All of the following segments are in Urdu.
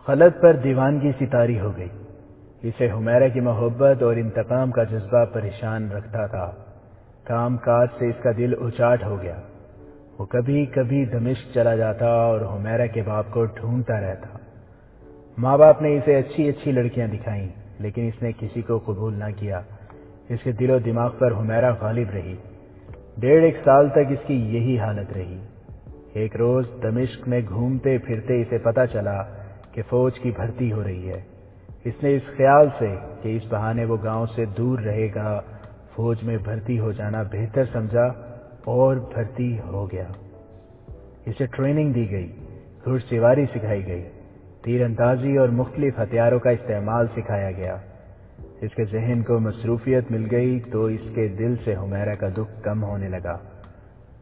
خلد پر دیوانگی سی طاری ہو گئی۔ اسے حمیرہ کی محبت اور انتقام کا جذبہ پریشان رکھتا تھا۔ کام کاج سے اس کا دل اچاٹ ہو گیا۔ وہ کبھی کبھی دمشق چلا جاتا اور حمیرہ کے باپ کو ڈھونڈتا رہتا۔ ماں باپ نے اسے اچھی اچھی لڑکیاں دکھائیں، لیکن اس نے کسی کو قبول نہ کیا۔ اس کے دل و دماغ پر حمیرہ غالب رہی۔ 1.5 سال تک اس کی یہی حالت رہی۔ ایک روز دمشق میں گھومتے پھرتے اسے پتہ چلا کہ فوج کی بھرتی ہو رہی ہے۔ اس نے اس خیال سے کہ اس بہانے وہ گاؤں سے دور رہے گا، فوج میں بھرتی ہو جانا بہتر سمجھا اور بھرتی ہو گیا۔ اسے ٹریننگ دی گئی، گھڑ سواری سکھائی گئی، تیر اندازی اور مختلف ہتھیاروں کا استعمال سکھایا گیا۔ اس کے ذہن کو مصروفیت مل گئی تو اس کے دل سے حمیرہ کا دکھ کم ہونے لگا۔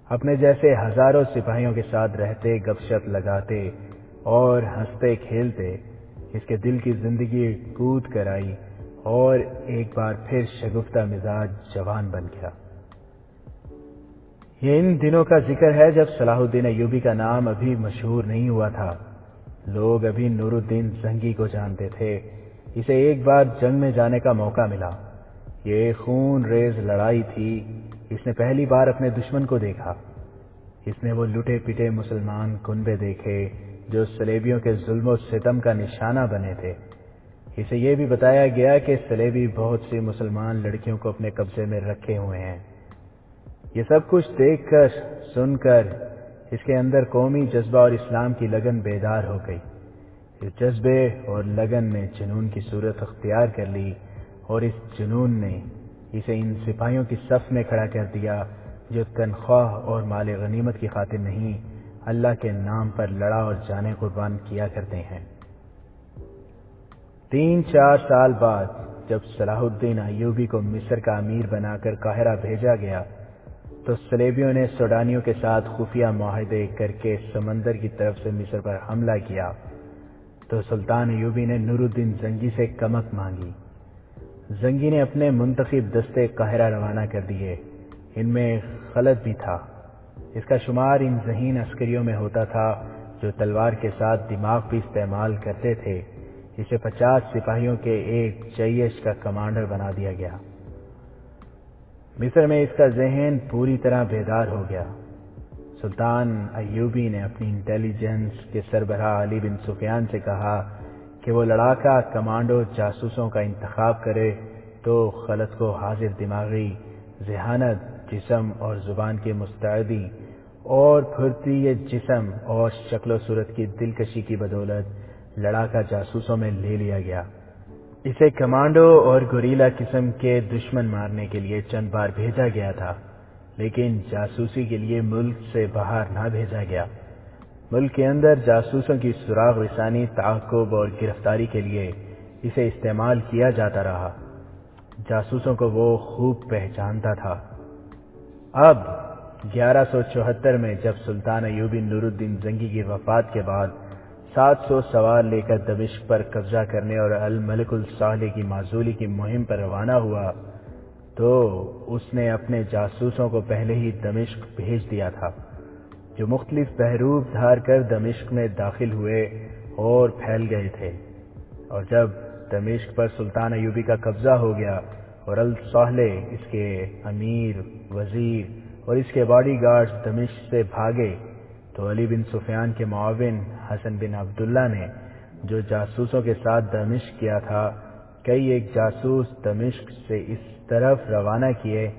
اپنے جیسے ہزاروں سپاہیوں کے ساتھ رہتے، گپ شپ لگاتے اور ہنستے کھیلتے اس کے دل کی زندگی کود کر آئی اور ایک بار پھر شگفتہ مزاج جوان بن گیا۔ یہ ان دنوں کا ذکر ہے جب صلاح الدین ایوبی کا نام ابھی مشہور نہیں ہوا تھا۔ لوگ ابھی نور الدین زنگی کو جانتے تھے۔ اسے ایک بار جنگ میں جانے کا موقع ملا۔ یہ خون ریز لڑائی تھی۔ اس نے پہلی بار اپنے دشمن کو دیکھا۔ اس نے وہ لٹے پٹے مسلمان کنبے دیکھے جو صلیبیوں کے ظلم و ستم کا نشانہ بنے تھے۔ اسے یہ بھی بتایا گیا کہ صلیبی بہت سی مسلمان لڑکیوں کو اپنے قبضے میں رکھے ہوئے ہیں۔ یہ سب کچھ دیکھ کر، سن کر اس کے اندر قومی جذبہ اور اسلام کی لگن بیدار ہو گئی۔ اس جذبے اور لگن نے جنون کی صورت اختیار کر لی اور اس جنون نے اسے ان سپاہیوں کی صف میں کھڑا کر دیا جو تنخواہ اور مال غنیمت کی خاطر نہیں، اللہ کے نام پر لڑا اور جانیں قربان کیا کرتے ہیں۔ 3-4 سال بعد جب صلاح الدین ایوبی کو مصر کا امیر بنا کر قاہرہ بھیجا گیا تو صلیبیوں نے سوڈانیوں کے ساتھ خفیہ معاہدے کر کے سمندر کی طرف سے مصر پر حملہ کیا تو سلطان ایوبی نے نور الدین زنگی سے کمک مانگی۔ زنگی نے اپنے منتخب دستے قاہرہ روانہ کر دیے۔ ان میں خلد بھی تھا۔ اس کا شمار ان ذہین عسکریوں میں ہوتا تھا جو تلوار کے ساتھ دماغ بھی استعمال کرتے تھے۔ اسے 50 سپاہیوں کے ایک جیش کا کمانڈر بنا دیا گیا۔ مصر میں اس کا ذہن پوری طرح بیدار ہو گیا۔ سلطان ایوبی نے اپنی انٹیلیجنس کے سربراہ علی بن سفیان سے کہا کہ وہ لڑاکا کمانڈو جاسوسوں کا انتخاب کرے تو خلد کو حاضر دماغی، ذہانت، جسم اور زبان کی مستعدی اور پھرتی جسم اور شکل و صورت کی دلکشی کی بدولت لڑاکا جاسوسوں میں لے لیا گیا۔ اسے کمانڈو اور گوریلا قسم کے دشمن مارنے کے لیے چند بار بھیجا گیا تھا، لیکن جاسوسی کے لیے ملک سے باہر نہ بھیجا گیا۔ ملک کے اندر جاسوسوں کی سراغ رسانی، تعاقب اور گرفتاری کے لیے اسے استعمال کیا جاتا رہا۔ جاسوسوں کو وہ خوب پہچانتا تھا۔ اب 1174 میں جب سلطان ایوبی نور الدین زنگی کی وفات کے بعد 700 سوار لے کر دمشق پر قبضہ کرنے اور الملک الصالح کی معزولی کی مہم پر روانہ ہوا تو اس نے اپنے جاسوسوں کو پہلے ہی دمشق بھیج دیا تھا، جو مختلف بحروب دھار کر دمشق میں داخل ہوئے اور پھیل گئے تھے۔ اور جب دمشق پر سلطان ایوبی کا قبضہ ہو گیا اور الصالح، اس کے امیر، وزیر اور اس کے باڈی گارڈز دمشق سے بھاگے تو علی بن سفیان کے معاون حسن بن عبداللہ نے جو جاسوسوں کے ساتھ دمشق کیا تھا، کئی ایک جاسوس دمشق سے اس طرف روانہ کیے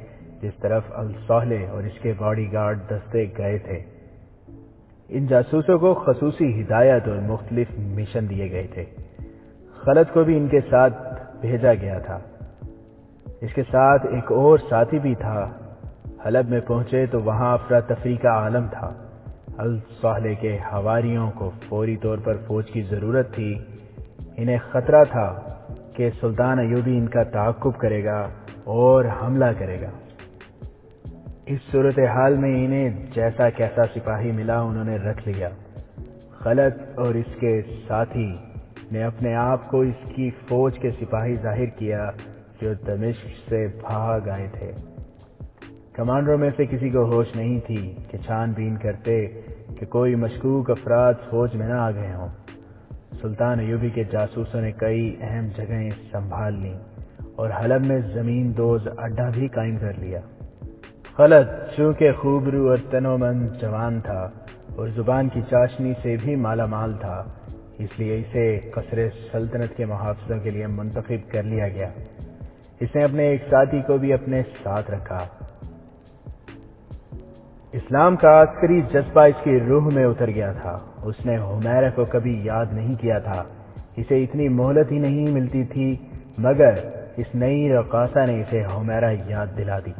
جس طرف الصالح اور اس کے باڈی گارڈ دستے گئے تھے۔ ان جاسوسوں کو خصوصی ہدایت اور مختلف مشن دیے گئے تھے۔ خلد کو بھی ان کے ساتھ بھیجا گیا تھا۔ اس کے ساتھ ایک اور ساتھی بھی تھا۔ حلب میں پہنچے تو وہاں افراتفری کا عالم تھا۔ الصالح کے حواریوں کو فوری طور پر فوج کی ضرورت تھی۔ انہیں خطرہ تھا کہ سلطان ایوبی ان کا تعاقب کرے گا اور حملہ کرے گا۔ اس صورتحال میں انہیں جیسا کیسا سپاہی ملا انہوں نے رکھ لیا۔ خلد اور اس کے ساتھی نے اپنے آپ کو اس کی فوج کے سپاہی ظاہر کیا جو دمشق سے بھاگ آئے تھے۔ کمانڈروں میں سے کسی کو ہوش نہیں تھی کہ چھان بین کرتے کہ کوئی مشکوک افراد فوج میں نہ آ گئے ہوں۔ سلطان ایوبی کے جاسوسوں نے کئی اہم جگہیں سنبھال لیں اور حلب میں زمین دوز اڈا بھی قائم کر لیا۔ خلد چونکہ خوبرو اور تنومند جوان تھا اور زبان کی چاشنی سے بھی مالا مال تھا، اس لیے اسے قصر سلطنت کے محافظوں کے لیے منتخب کر لیا گیا۔ اس نے اپنے ایک ساتھی کو بھی اپنے ساتھ رکھا۔ اسلام کا عسکری جذبہ اس کی روح میں اتر گیا تھا۔ اس نے حمیرہ کو کبھی یاد نہیں کیا تھا، اسے اتنی مہلت ہی نہیں ملتی تھی، مگر اس نئی رقاصہ نے اسے حمیرہ یاد دلا دی۔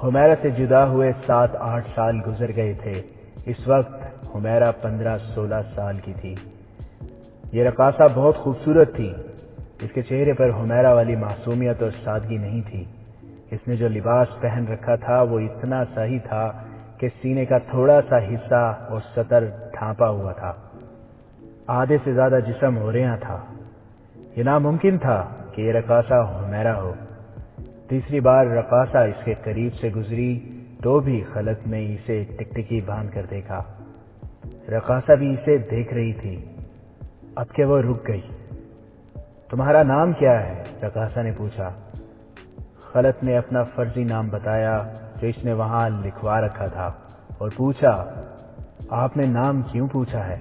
حمیرہ سے جدا ہوئے 7-8 سال گزر گئے تھے۔ اس وقت حمیرہ 15-16 سال کی تھی۔ یہ رقاصہ بہت خوبصورت تھی۔ اس کے چہرے پر حمیرہ والی معصومیت اور سادگی نہیں تھی۔ اس نے جو لباس پہن رکھا تھا وہ اتنا سا ہی تھا کہ سینے کا تھوڑا سا حصہ اور سطر ڈھانپا ہوا تھا، آدھے سے زیادہ جسم عریاں تھا۔ یہ ناممکن تھا کہ یہ رقاصہ حمیرہ ہو۔ تیسری بار رقاصہ اس کے قریب سے گزری تو بھی خلد نے اسے ٹکٹکی باندھ کر دیکھا۔ رقاصہ بھی اسے دیکھ رہی تھی، اب کہ وہ رک گئی۔ تمہارا نام کیا ہے؟ رقاصہ نے پوچھا۔ خلد نے اپنا فرضی نام بتایا جو اس نے وہاں لکھوا رکھا تھا اور پوچھا، آپ نے نام کیوں پوچھا ہے؟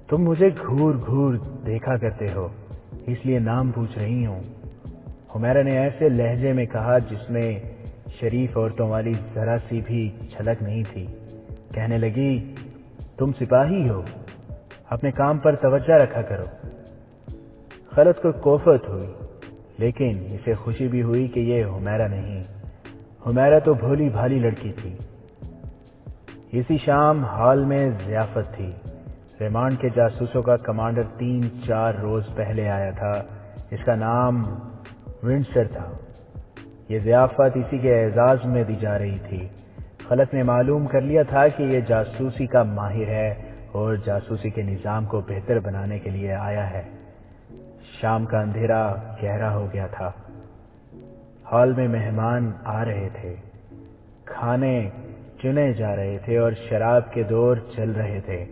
تم مجھے گھور گھور دیکھا کرتے ہو، اس لیے نام پوچھ رہی ہوں، حمیرہ نے ایسے لہجے میں کہا جس میں شریف عورتوں والی ذرا سی بھی جھلک نہیں تھی۔ کہنے لگی، تم سپاہی ہو، اپنے کام پر توجہ رکھا کرو۔ خلد کو کوفت ہوئی، لیکن اسے خوشی بھی ہوئی کہ یہ حمیرہ نہیں۔ حمیرہ تو بھولی بھالی لڑکی تھی۔ اسی شام ہال میں ضیافت تھی۔ ریمانڈ کے جاسوسوں کا کمانڈر 3-4 روز پہلے آیا تھا۔ اس کا نام ونڈسر تھا۔ یہ ضیافت اسی کے اعزاز میں دی جا رہی تھی۔ خلد نے معلوم کر لیا تھا کہ یہ جاسوسی کا ماہر ہے اور جاسوسی کے نظام کو بہتر بنانے کے لیے آیا ہے۔ شام کا اندھیرا گہرا ہو گیا تھا۔ ہال میں مہمان آ رہے تھے، کھانے چنے جا رہے تھے اور شراب کے دور چل رہے تھے۔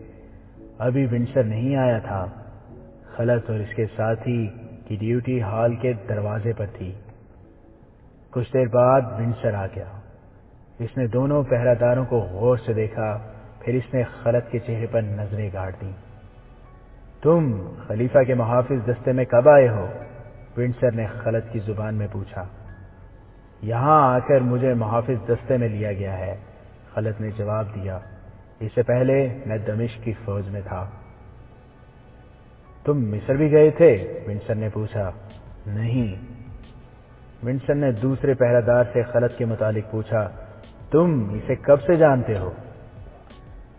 ابھی ونڈسر نہیں آیا تھا۔ خلد اور اس کے ساتھی کی ڈیوٹی ہال کے دروازے پر تھی۔ کچھ دیر بعد ونڈسر آ گیا۔ اس نے دونوں پہرہ داروں کو غور سے دیکھا، پھر اس نے خلد کے چہرے پر نظریں گاڑ دیں۔ تم خلیفہ کے محافظ دستے میں کب آئے ہو؟ ونڈسر نے خلد کی زبان میں پوچھا۔ یہاں آ کر مجھے محافظ دستے میں لیا گیا ہے، خلد نے جواب دیا۔ اس سے پہلے میں دمشق کی فوج میں تھا۔ تم مصر بھی گئے تھے؟ ونڈسر نے پوچھا۔ نہیں۔ ونڈسر نے دوسرے پہرہ دار سے خلد کے متعلق پوچھا، تم اسے کب سے جانتے ہو؟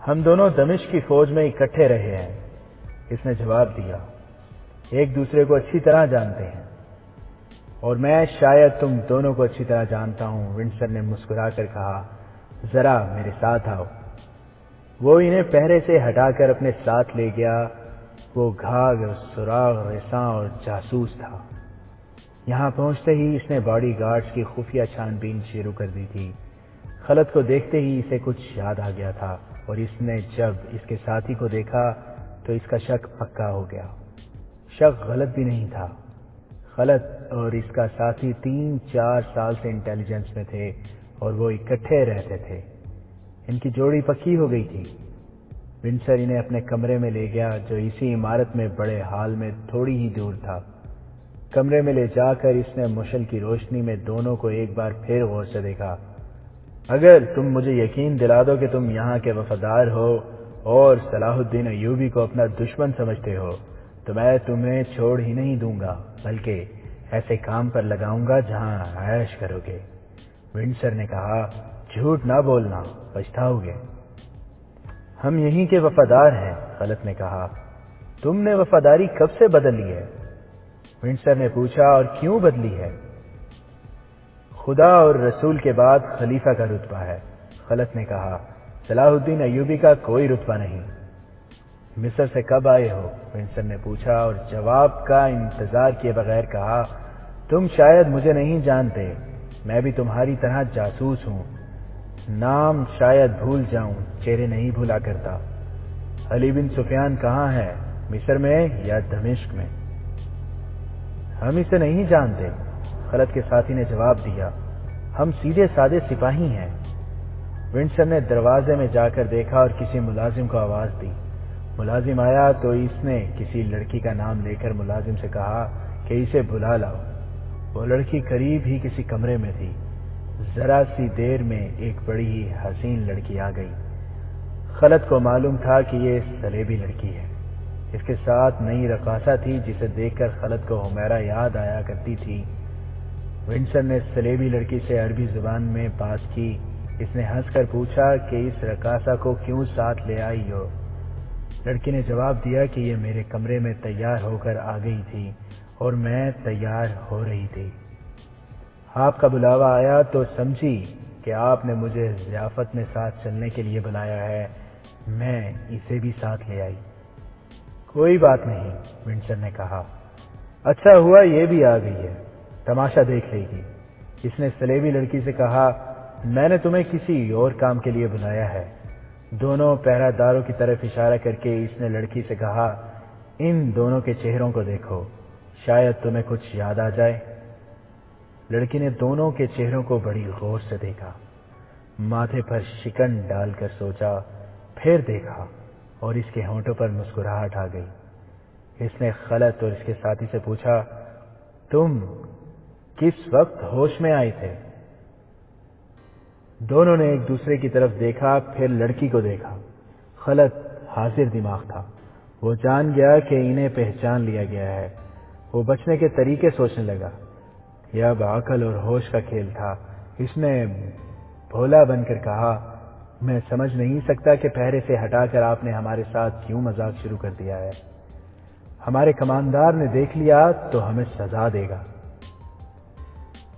ہم دونوں دمشق کی فوج میں اکٹھے رہے ہیں، اس نے جواب دیا۔ ایک دوسرے کو اچھی طرح جانتے ہیں، اور میں شاید تم دونوں کو اچھی طرح جانتا ہوں، ونڈسر نے مسکرا کر کہا۔ ذرا میرے ساتھ آؤ۔ وہ انہیں پہرے سے ہٹا کر اپنے ساتھ لے گیا۔ وہ گھاگ، سراغ، ریساں اور جاسوس تھا۔ یہاں پہنچتے ہی اس نے باڈی گارڈز کی خفیہ چھان بین شروع کر دی تھی۔ خلد کو دیکھتے ہی اسے کچھ یاد آ گیا تھا، اور اس نے جب اس کے ساتھی کو دیکھا تو اس کا شک پکا ہو گیا۔ شک غلط بھی نہیں تھا۔ خلد اور اس کا ساتھی 3-4 سال سے انٹیلیجنس میں تھے اور وہ اکٹھے رہتے تھے۔ ان کی جوڑی پکی ہو گئی تھی۔ ونڈسر انہیں اپنے کمرے میں لے گیا جو اسی عمارت میں بڑے ہال میں تھوڑی ہی دور تھا۔ کمرے میں لے جا کر اس نے مشل کی روشنی میں دونوں کو ایک بار پھر غور سے دیکھا۔ اگر تم مجھے یقین دلا دو کہ تم یہاں کے وفادار ہو اور صلاح الدین ایوبی کو اپنا دشمن سمجھتے ہو تو میں تمہیں چھوڑ ہی نہیں دوں گا، بلکہ ایسے کام پر لگاؤں گا جہاں عیش کرو گے۔ ونڈسر نے کہا، جھوٹ نہ بولنا، پچھتاؤ گے۔ ہم یہیں کے وفادار ہیں، خلد نے کہا۔ تم نے وفاداری کب سے بدل لی ہے؟ ونڈسر نے پوچھا، اور کیوں بدلی ہے؟ خدا اور رسول کے بعد خلیفہ کا رتبہ ہے، خلد نے کہا۔ صلاح الدین ایوبی کا کوئی رتبہ نہیں۔ مصر سے کب آئے ہو؟ ونڈسر نے پوچھا، اور جواب کا انتظار کیے بغیر کہا، تم شاید مجھے نہیں جانتے، میں بھی تمہاری طرح جاسوس ہوں۔ نام شاید بھول جاؤں، چہرے نہیں بھولا کرتا۔ علی بن سفیان کہاں ہے، مصر میں یا دمشق میں؟ ہم اسے نہیں جانتے، خلد کے ساتھی نے جواب دیا، ہم سیدھے سادے سپاہی ہیں۔ ونڈسر نے دروازے میں جا کر دیکھا اور کسی ملازم کو آواز دی۔ ملازم آیا تو اس نے کسی لڑکی کا نام لے کر ملازم سے کہا کہ اسے بلا لاؤ۔ وہ لڑکی قریب ہی کسی کمرے میں تھی۔ ذرا سی دیر میں ایک بڑی ہی حسین لڑکی آ گئی۔ خلد کو معلوم تھا کہ یہ سلیبی لڑکی ہے۔ اس کے ساتھ نئی رقاصہ تھی جسے دیکھ کر خلد کو حمیرہ یاد آیا کرتی تھی۔ ونڈسر نے سلیبی لڑکی سے عربی زبان میں بات کی۔ اس نے ہنس کر پوچھا کہ اس رقاصہ کو کیوں ساتھ لے آئی ہو؟ لڑکی نے جواب دیا کہ یہ میرے کمرے میں تیار ہو کر آ گئی تھی اور میں تیار ہو رہی تھی۔ آپ کا بلاوا آیا تو سمجھی کہ آپ نے مجھے ضیافت میں ساتھ چلنے کے لیے بلایا ہے، میں اسے بھی ساتھ لے آئی۔ کوئی بات نہیں، ونڈسر نے کہا، اچھا ہوا یہ بھی آ گئی ہے، تماشا دیکھ لے گی۔ اس نے سلیبی لڑکی سے کہا، میں نے تمہیں کسی اور کام کے لیے بلایا ہے۔ دونوں پہرہ داروں کی طرف اشارہ کر کے اس نے لڑکی سے کہا، ان دونوں کے چہروں کو دیکھو، شاید تمہیں کچھ یاد آ جائے۔ لڑکی نے دونوں کے چہروں کو بڑی غور سے دیکھا، ماتھے پر شکن ڈال کر سوچا، پھر دیکھا اور اس کے ہونٹوں پر مسکراہٹ آ گئی۔ اس نے خلد اور اس کے ساتھی سے پوچھا، تم کس وقت ہوش میں آئے تھے؟ دونوں نے ایک دوسرے کی طرف دیکھا، پھر لڑکی کو دیکھا۔ خلد حاضر دماغ تھا، وہ جان گیا کہ انہیں پہچان لیا گیا ہے۔ وہ بچنے کے طریقے سوچنے لگا۔ یہ اب عقل اور ہوش کا کھیل تھا۔ اس نے بھولا بن کر کہا، میں سمجھ نہیں سکتا کہ پہرے سے ہٹا کر آپ نے ہمارے ساتھ کیوں مذاق شروع کر دیا ہے۔ ہمارے کماندار نے دیکھ لیا تو ہمیں سزا دے گا۔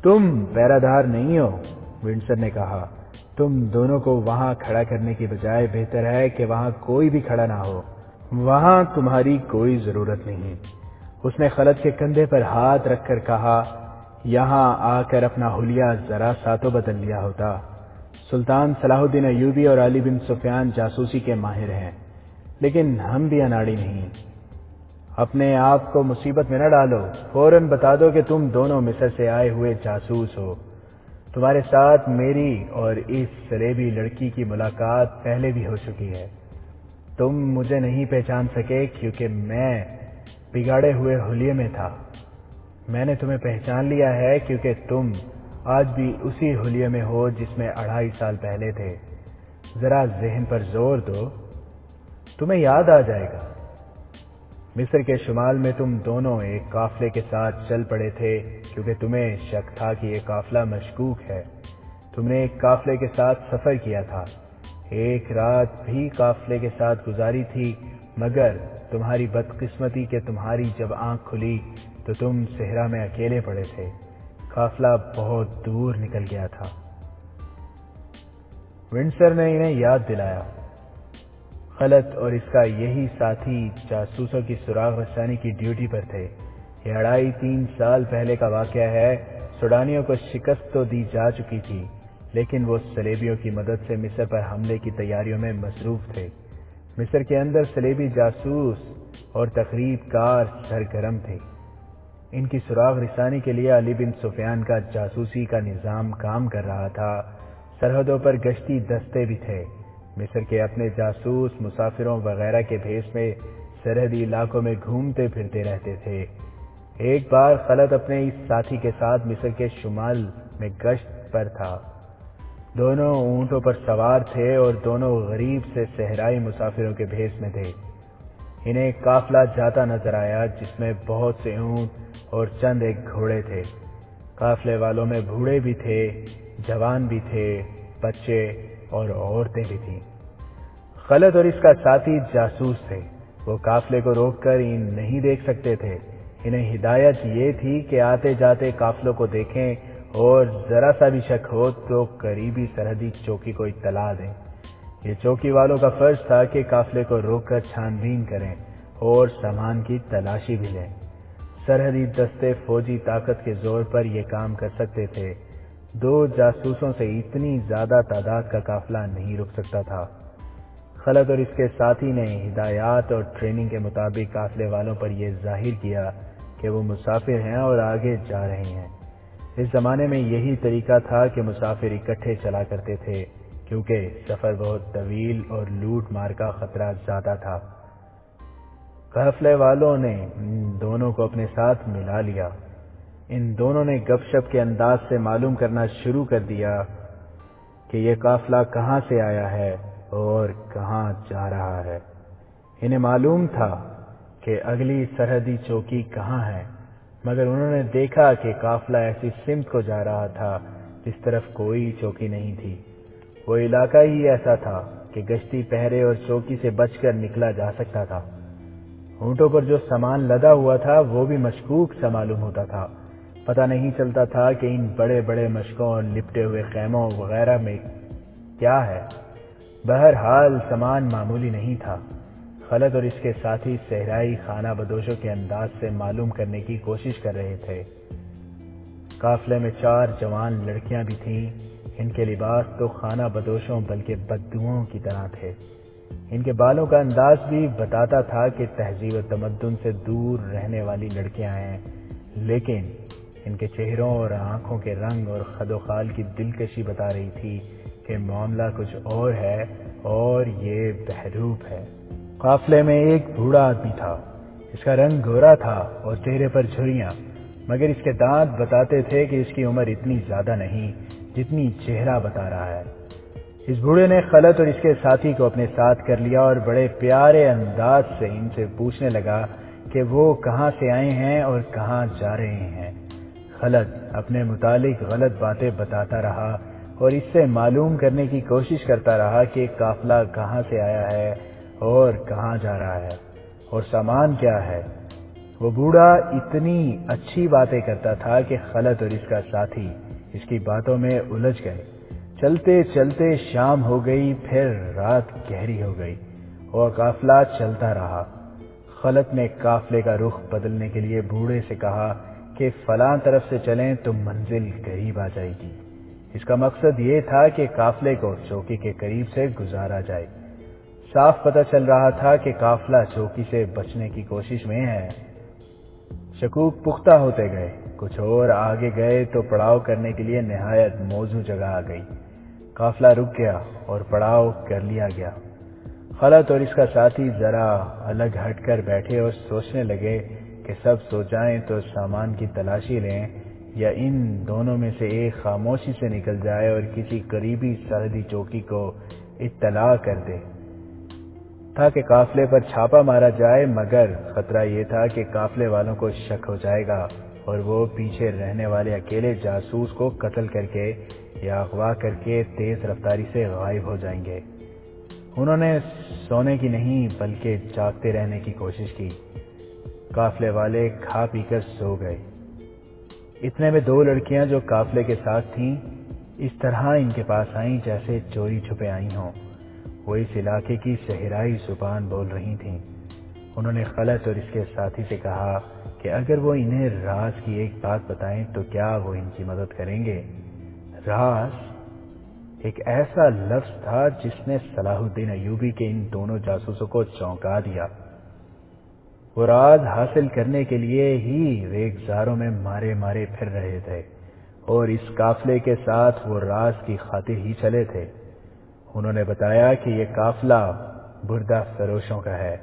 تم پہرہ دار نہیں ہو، ونڈسر نے کہا، تم دونوں کو وہاں کھڑا کرنے کی بجائے بہتر ہے کہ وہاں کوئی بھی کھڑا نہ ہو، وہاں تمہاری کوئی ضرورت نہیں۔ اس نے خلد کے کندھے پر ہاتھ رکھ کر کہا، یہاں آ کر اپنا حلیہ ذرا سا تو بدل لیا ہوتا۔ سلطان صلاح الدین ایوبی اور علی بن سفیان جاسوسی کے ماہر ہیں، لیکن ہم بھی اناڑی نہیں۔ اپنے آپ کو مصیبت میں نہ ڈالو، فوراً بتا دو کہ تم دونوں مصر سے آئے ہوئے جاسوس ہو۔ تمہارے ساتھ میری اور اس سلیبی لڑکی کی ملاقات پہلے بھی ہو چکی ہے۔ تم مجھے نہیں پہچان سکے کیونکہ میں بگاڑے ہوئے حلیے میں تھا۔ میں نے تمہیں پہچان لیا ہے کیونکہ تم آج بھی اسی حلیے میں ہو جس میں 2.5 سال پہلے تھے۔ ذرا ذہن پر زور دو، تمہیں یاد آ جائے گا۔ مصر کے شمال میں تم دونوں ایک قافلے کے ساتھ چل پڑے تھے کیونکہ تمہیں شک تھا کہ یہ قافلہ مشکوک ہے۔ تم نے ایک قافلے کے ساتھ سفر کیا تھا، ایک رات بھی قافلے کے ساتھ گزاری تھی، مگر تمہاری بدقسمتی کہ تمہاری جب آنکھ کھلی تو تم صحرا میں اکیلے پڑے تھے۔ قافلہ بہت دور نکل گیا تھا۔ ونڈسر نے انہیں یاد دلایا۔ خلد اور اس کا یہی ساتھی جاسوسوں کی سراغ رسانی کی ڈیوٹی پر تھے۔ یہ 2.5-3 سال پہلے کا واقعہ ہے۔ سوڈانیوں کو شکست تو دی جا چکی تھی، لیکن وہ سلیبیوں کی مدد سے مصر پر حملے کی تیاریوں میں مصروف تھے۔ مصر کے اندر سلیبی جاسوس اور تخریب کار سرگرم تھے۔ ان کی سراغ رسانی کے لیے علی بن سفیان کا جاسوسی کا نظام کام کر رہا تھا۔ سرحدوں پر گشتی دستے بھی تھے۔ مصر کے اپنے جاسوس مسافروں وغیرہ کے بھیس میں سرحدی علاقوں میں گھومتے پھرتے رہتے تھے۔ ایک بار خلد اپنے اس ساتھی کے ساتھ مصر کے شمال میں گشت پر تھا۔ دونوں اونٹوں پر سوار تھے اور دونوں غریب سے صحرائی مسافروں کے بھیس میں تھے۔ انہیں ایک قافلہ جاتا نظر آیا جس میں بہت سے اونٹ اور چند ایک گھوڑے تھے۔ قافلے والوں میں بوڑھے بھی تھے، جوان بھی تھے، بچے اور عورتیں بھی تھیں۔ خلد اور اس کا ساتھی جاسوس تھے۔ وہ قافلے کو روک کر نہیں دیکھ سکتے تھے۔ انہیں ہدایت یہ تھی کہ آتے جاتے قافلوں کو دیکھیں اور ذرا سا بھی شک ہو تو قریبی سرحدی چوکی کو اطلاع دیں۔ یہ چوکی والوں کا فرض تھا کہ قافلے کو روک کر چھان بین کریں اور سامان کی تلاشی بھی لیں۔ سرحدی دستے فوجی طاقت کے زور پر یہ کام کر سکتے تھے۔ 2 جاسوسوں سے اتنی زیادہ تعداد کا قافلہ نہیں رک سکتا تھا۔ خلد اور اس کے ساتھی نے ہدایات اور ٹریننگ کے مطابق قافلے والوں پر یہ ظاہر کیا کہ وہ مسافر ہیں اور آگے جا رہے ہیں۔ اس زمانے میں یہی طریقہ تھا کہ مسافر اکٹھے چلا کرتے تھے، کیونکہ سفر بہت طویل اور لوٹ مار کا خطرہ زیادہ تھا۔ قافلے والوں نے ان دونوں کو اپنے ساتھ ملا لیا۔ ان دونوں نے گپ شپ کے انداز سے معلوم کرنا شروع کر دیا کہ یہ قافلہ کہاں سے آیا ہے اور کہاں جا رہا ہے۔ انہیں معلوم تھا کہ اگلی سرحدی چوکی کہاں ہے، مگر انہوں نے دیکھا کہ قافلہ ایسی سمت کو جا رہا تھا جس طرف کوئی چوکی نہیں تھی۔ وہ علاقہ ہی ایسا تھا کہ گشتی پہرے اور چوکی سے بچ کر نکلا جا سکتا تھا۔ اونٹوں پر جو سامان لدا ہوا تھا وہ بھی مشکوک سا معلوم ہوتا تھا۔ پتہ نہیں چلتا تھا کہ ان بڑے بڑے مشکوں اور لپٹے ہوئے خیموں وغیرہ میں کیا ہے۔ بہرحال سامان معمولی نہیں تھا۔ خلد اور اس کے ساتھی صحرائی خانہ بدوشوں کے انداز سے معلوم کرنے کی کوشش کر رہے تھے۔ قافلے میں 4 جوان لڑکیاں بھی تھیں۔ ان کے لباس تو خانہ بدوشوں بلکہ بدوؤں کی طرح تھے۔ ان کے بالوں کا انداز بھی بتاتا تھا کہ تہذیب و تمدن سے دور رہنے والی لڑکیاں ہیں، لیکن ان کے چہروں اور آنکھوں کے رنگ اور خد و خال کی دلکشی بتا رہی تھی کہ معاملہ کچھ اور ہے اور یہ بہروپ ہے۔ قافلے میں ایک بوڑھا آدمی تھا۔ اس کا رنگ گورا تھا اور چہرے پر جھریاں، مگر اس کے دانت بتاتے تھے کہ اس کی عمر اتنی زیادہ نہیں جتنی چہرہ بتا رہا ہے۔ اس بوڑھے نے خلد اور اس کے ساتھی کو اپنے ساتھ کر لیا اور بڑے پیارے انداز سے ان سے پوچھنے لگا کہ وہ کہاں سے آئے ہیں اور کہاں جا رہے ہیں۔ خلد اپنے متعلق غلط باتیں بتاتا رہا اور اس سے معلوم کرنے کی کوشش کرتا رہا کہ قافلہ کہاں سے آیا ہے اور کہاں جا رہا ہے اور سامان کیا ہے۔ وہ بوڑھا اتنی اچھی باتیں کرتا تھا کہ خلد اور اس کا ساتھی اس کی باتوں میں الجھ گئے۔ چلتے چلتے شام ہو گئی، پھر رات گہری ہو گئی اور قافلہ چلتا رہا۔ خلد نے قافلے کا رخ بدلنے کے لیے بوڑھے سے کہا کہ فلاں طرف سے چلیں تو منزل قریب آ جائے گی۔ اس کا مقصد یہ تھا کہ قافلے کو چوکی کے قریب سے گزارا جائے۔ صاف پتہ چل رہا تھا کہ قافلہ چوکی سے بچنے کی کوشش میں ہے۔ شکوک پختہ ہوتے گئے۔ کچھ اور آگے گئے تو پڑاؤ کرنے کے لیے نہایت موزوں جگہ آ گئی۔ قافلہ رک گیا اور پڑاؤ کر لیا گیا۔ خلد اور اس کا ساتھی ذرا الگ ہٹ کر بیٹھے اور سوچنے لگے کہ سب سو جائیں تو سامان کی تلاشی لیں یا ان دونوں میں سے ایک خاموشی سے نکل جائے اور کسی قریبی سرحدی چوکی کو اطلاع کر دے تاکہ قافلے پر چھاپا مارا جائے، مگر خطرہ یہ تھا کہ قافلے والوں کو شک ہو جائے گا اور وہ پیچھے رہنے والے اکیلے جاسوس کو قتل کر کے یا اغوا کر کے تیز رفتاری سے غائب ہو جائیں گے۔ انہوں نے سونے کی نہیں بلکہ جاگتے رہنے کی کوشش کی۔ قافلے والے کھا پی کر سو گئے۔ اتنے میں 2 لڑکیاں جو قافلے کے ساتھ تھیں اس طرح ان کے پاس آئیں جیسے چوری چھپے آئی ہوں۔ وہ اس علاقے کی صحرائی زبان بول رہی تھیں۔ انہوں نے خلد اور اس کے ساتھی سے کہا کہ اگر وہ انہیں راز کی ایک بات بتائیں تو کیا وہ ان کی مدد کریں گے۔ راز ایک ایسا لفظ تھا جس نے صلاح الدین ایوبی کے ان دونوں جاسوسوں کو چونکا دیا۔ وہ راز حاصل کرنے کے لیے ہی ریگزاروں میں مارے مارے پھر رہے تھے اور اس قافلے کے ساتھ وہ راز کی خاطر ہی چلے تھے۔ انہوں نے بتایا کہ یہ قافلہ بردہ فروشوں کا ہے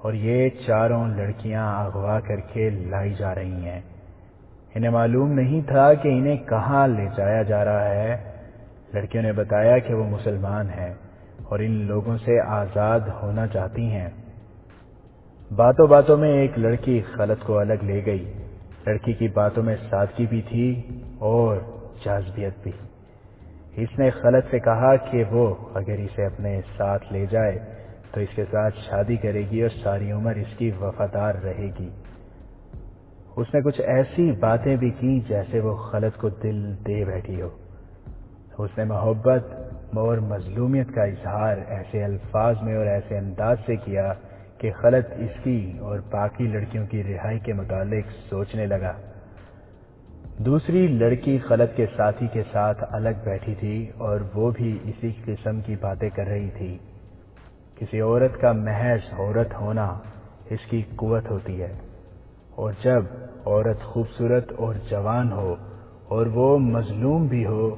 اور یہ 4 لڑکیاں اغوا کر کے لائی جا رہی ہیں۔ انہیں معلوم نہیں تھا کہ انہیں کہاں لے جایا جا رہا ہے۔ لڑکیوں نے بتایا کہ وہ مسلمان ہیں اور ان لوگوں سے آزاد ہونا چاہتی ہیں۔ باتوں باتوں میں ایک لڑکی خلد کو الگ لے گئی۔ لڑکی کی باتوں میں سادگی بھی تھی اور جاذبیت بھی۔ اس نے خلد سے کہا کہ وہ اگر اسے اپنے ساتھ لے جائے تو اس کے ساتھ شادی کرے گی اور ساری عمر اس کی وفادار رہے گی۔ اس نے کچھ ایسی باتیں بھی کی جیسے وہ خلد کو دل دے بیٹھی ہو۔ اس نے محبت اور مظلومیت کا اظہار ایسے الفاظ میں اور ایسے انداز سے کیا کہ خلد اس کی اور باقی لڑکیوں کی رہائی کے متعلق سوچنے لگا۔ دوسری لڑکی خلد کے ساتھی کے ساتھ الگ بیٹھی تھی اور وہ بھی اسی قسم کی باتیں کر رہی تھی۔ کسی عورت کا محض عورت ہونا اس کی قوت ہوتی ہے، اور جب عورت خوبصورت اور جوان ہو اور وہ مظلوم بھی ہو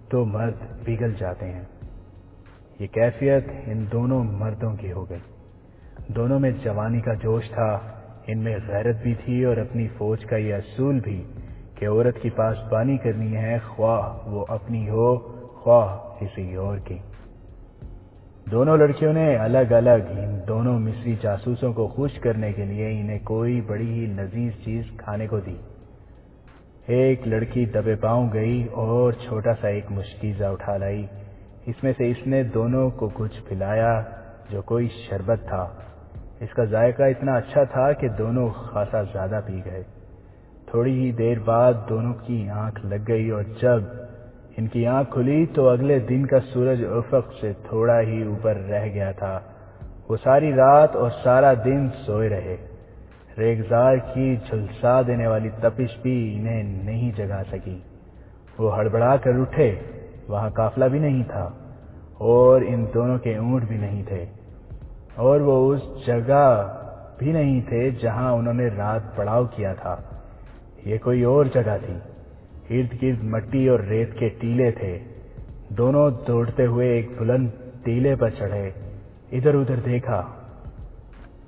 تو مرد پگھل جاتے ہیں۔ یہ کیفیت ان دونوں مردوں کی ہو گئی۔ دونوں میں جوانی کا جوش تھا، ان میں غیرت بھی تھی اور اپنی فوج کا یہ اصول بھی کہ عورت کی پاسبانی کرنی ہے، خواہ وہ اپنی ہو خواہ کسی اور کی۔ دونوں لڑکیوں نے الگ الگ ان دونوں مصری جاسوسوں کو خوش کرنے کے لیے انہیں کوئی بڑی ہی لذیذ چیز کھانے کو دی۔ ایک لڑکی دبے پاؤں گئی اور چھوٹا سا ایک مشکیزہ اٹھا لائی۔ اس میں سے اس نے دونوں کو کچھ پلایا جو کوئی شربت تھا۔ اس کا ذائقہ اتنا اچھا تھا کہ دونوں خاصا زیادہ پی گئے۔ تھوڑی ہی دیر بعد دونوں کی آنکھ لگ گئی، اور جب ان کی آنکھ کھلی تو اگلے دن کا سورج افق سے تھوڑا ہی اوپر رہ گیا تھا۔ وہ ساری رات اور سارا دن سوئے رہے۔ ریگزار کی جھلسا دینے والی تپش بھی انہیں نہیں جگا سکی۔ وہ ہڑبڑا کر اٹھے، وہاں قافلہ بھی نہیں تھا اور ان دونوں کے اونٹ بھی نہیں تھے، اور وہ اس جگہ بھی نہیں تھے جہاں انہوں نے رات پڑاؤ کیا تھا۔ یہ کوئی اور جگہ تھی۔ ارد گرد مٹی اور ریت کے ٹیلے تھے۔ دونوں دوڑتے ہوئے ایک بلند ٹیلے پر چڑھے، ادھر ادھر دیکھا۔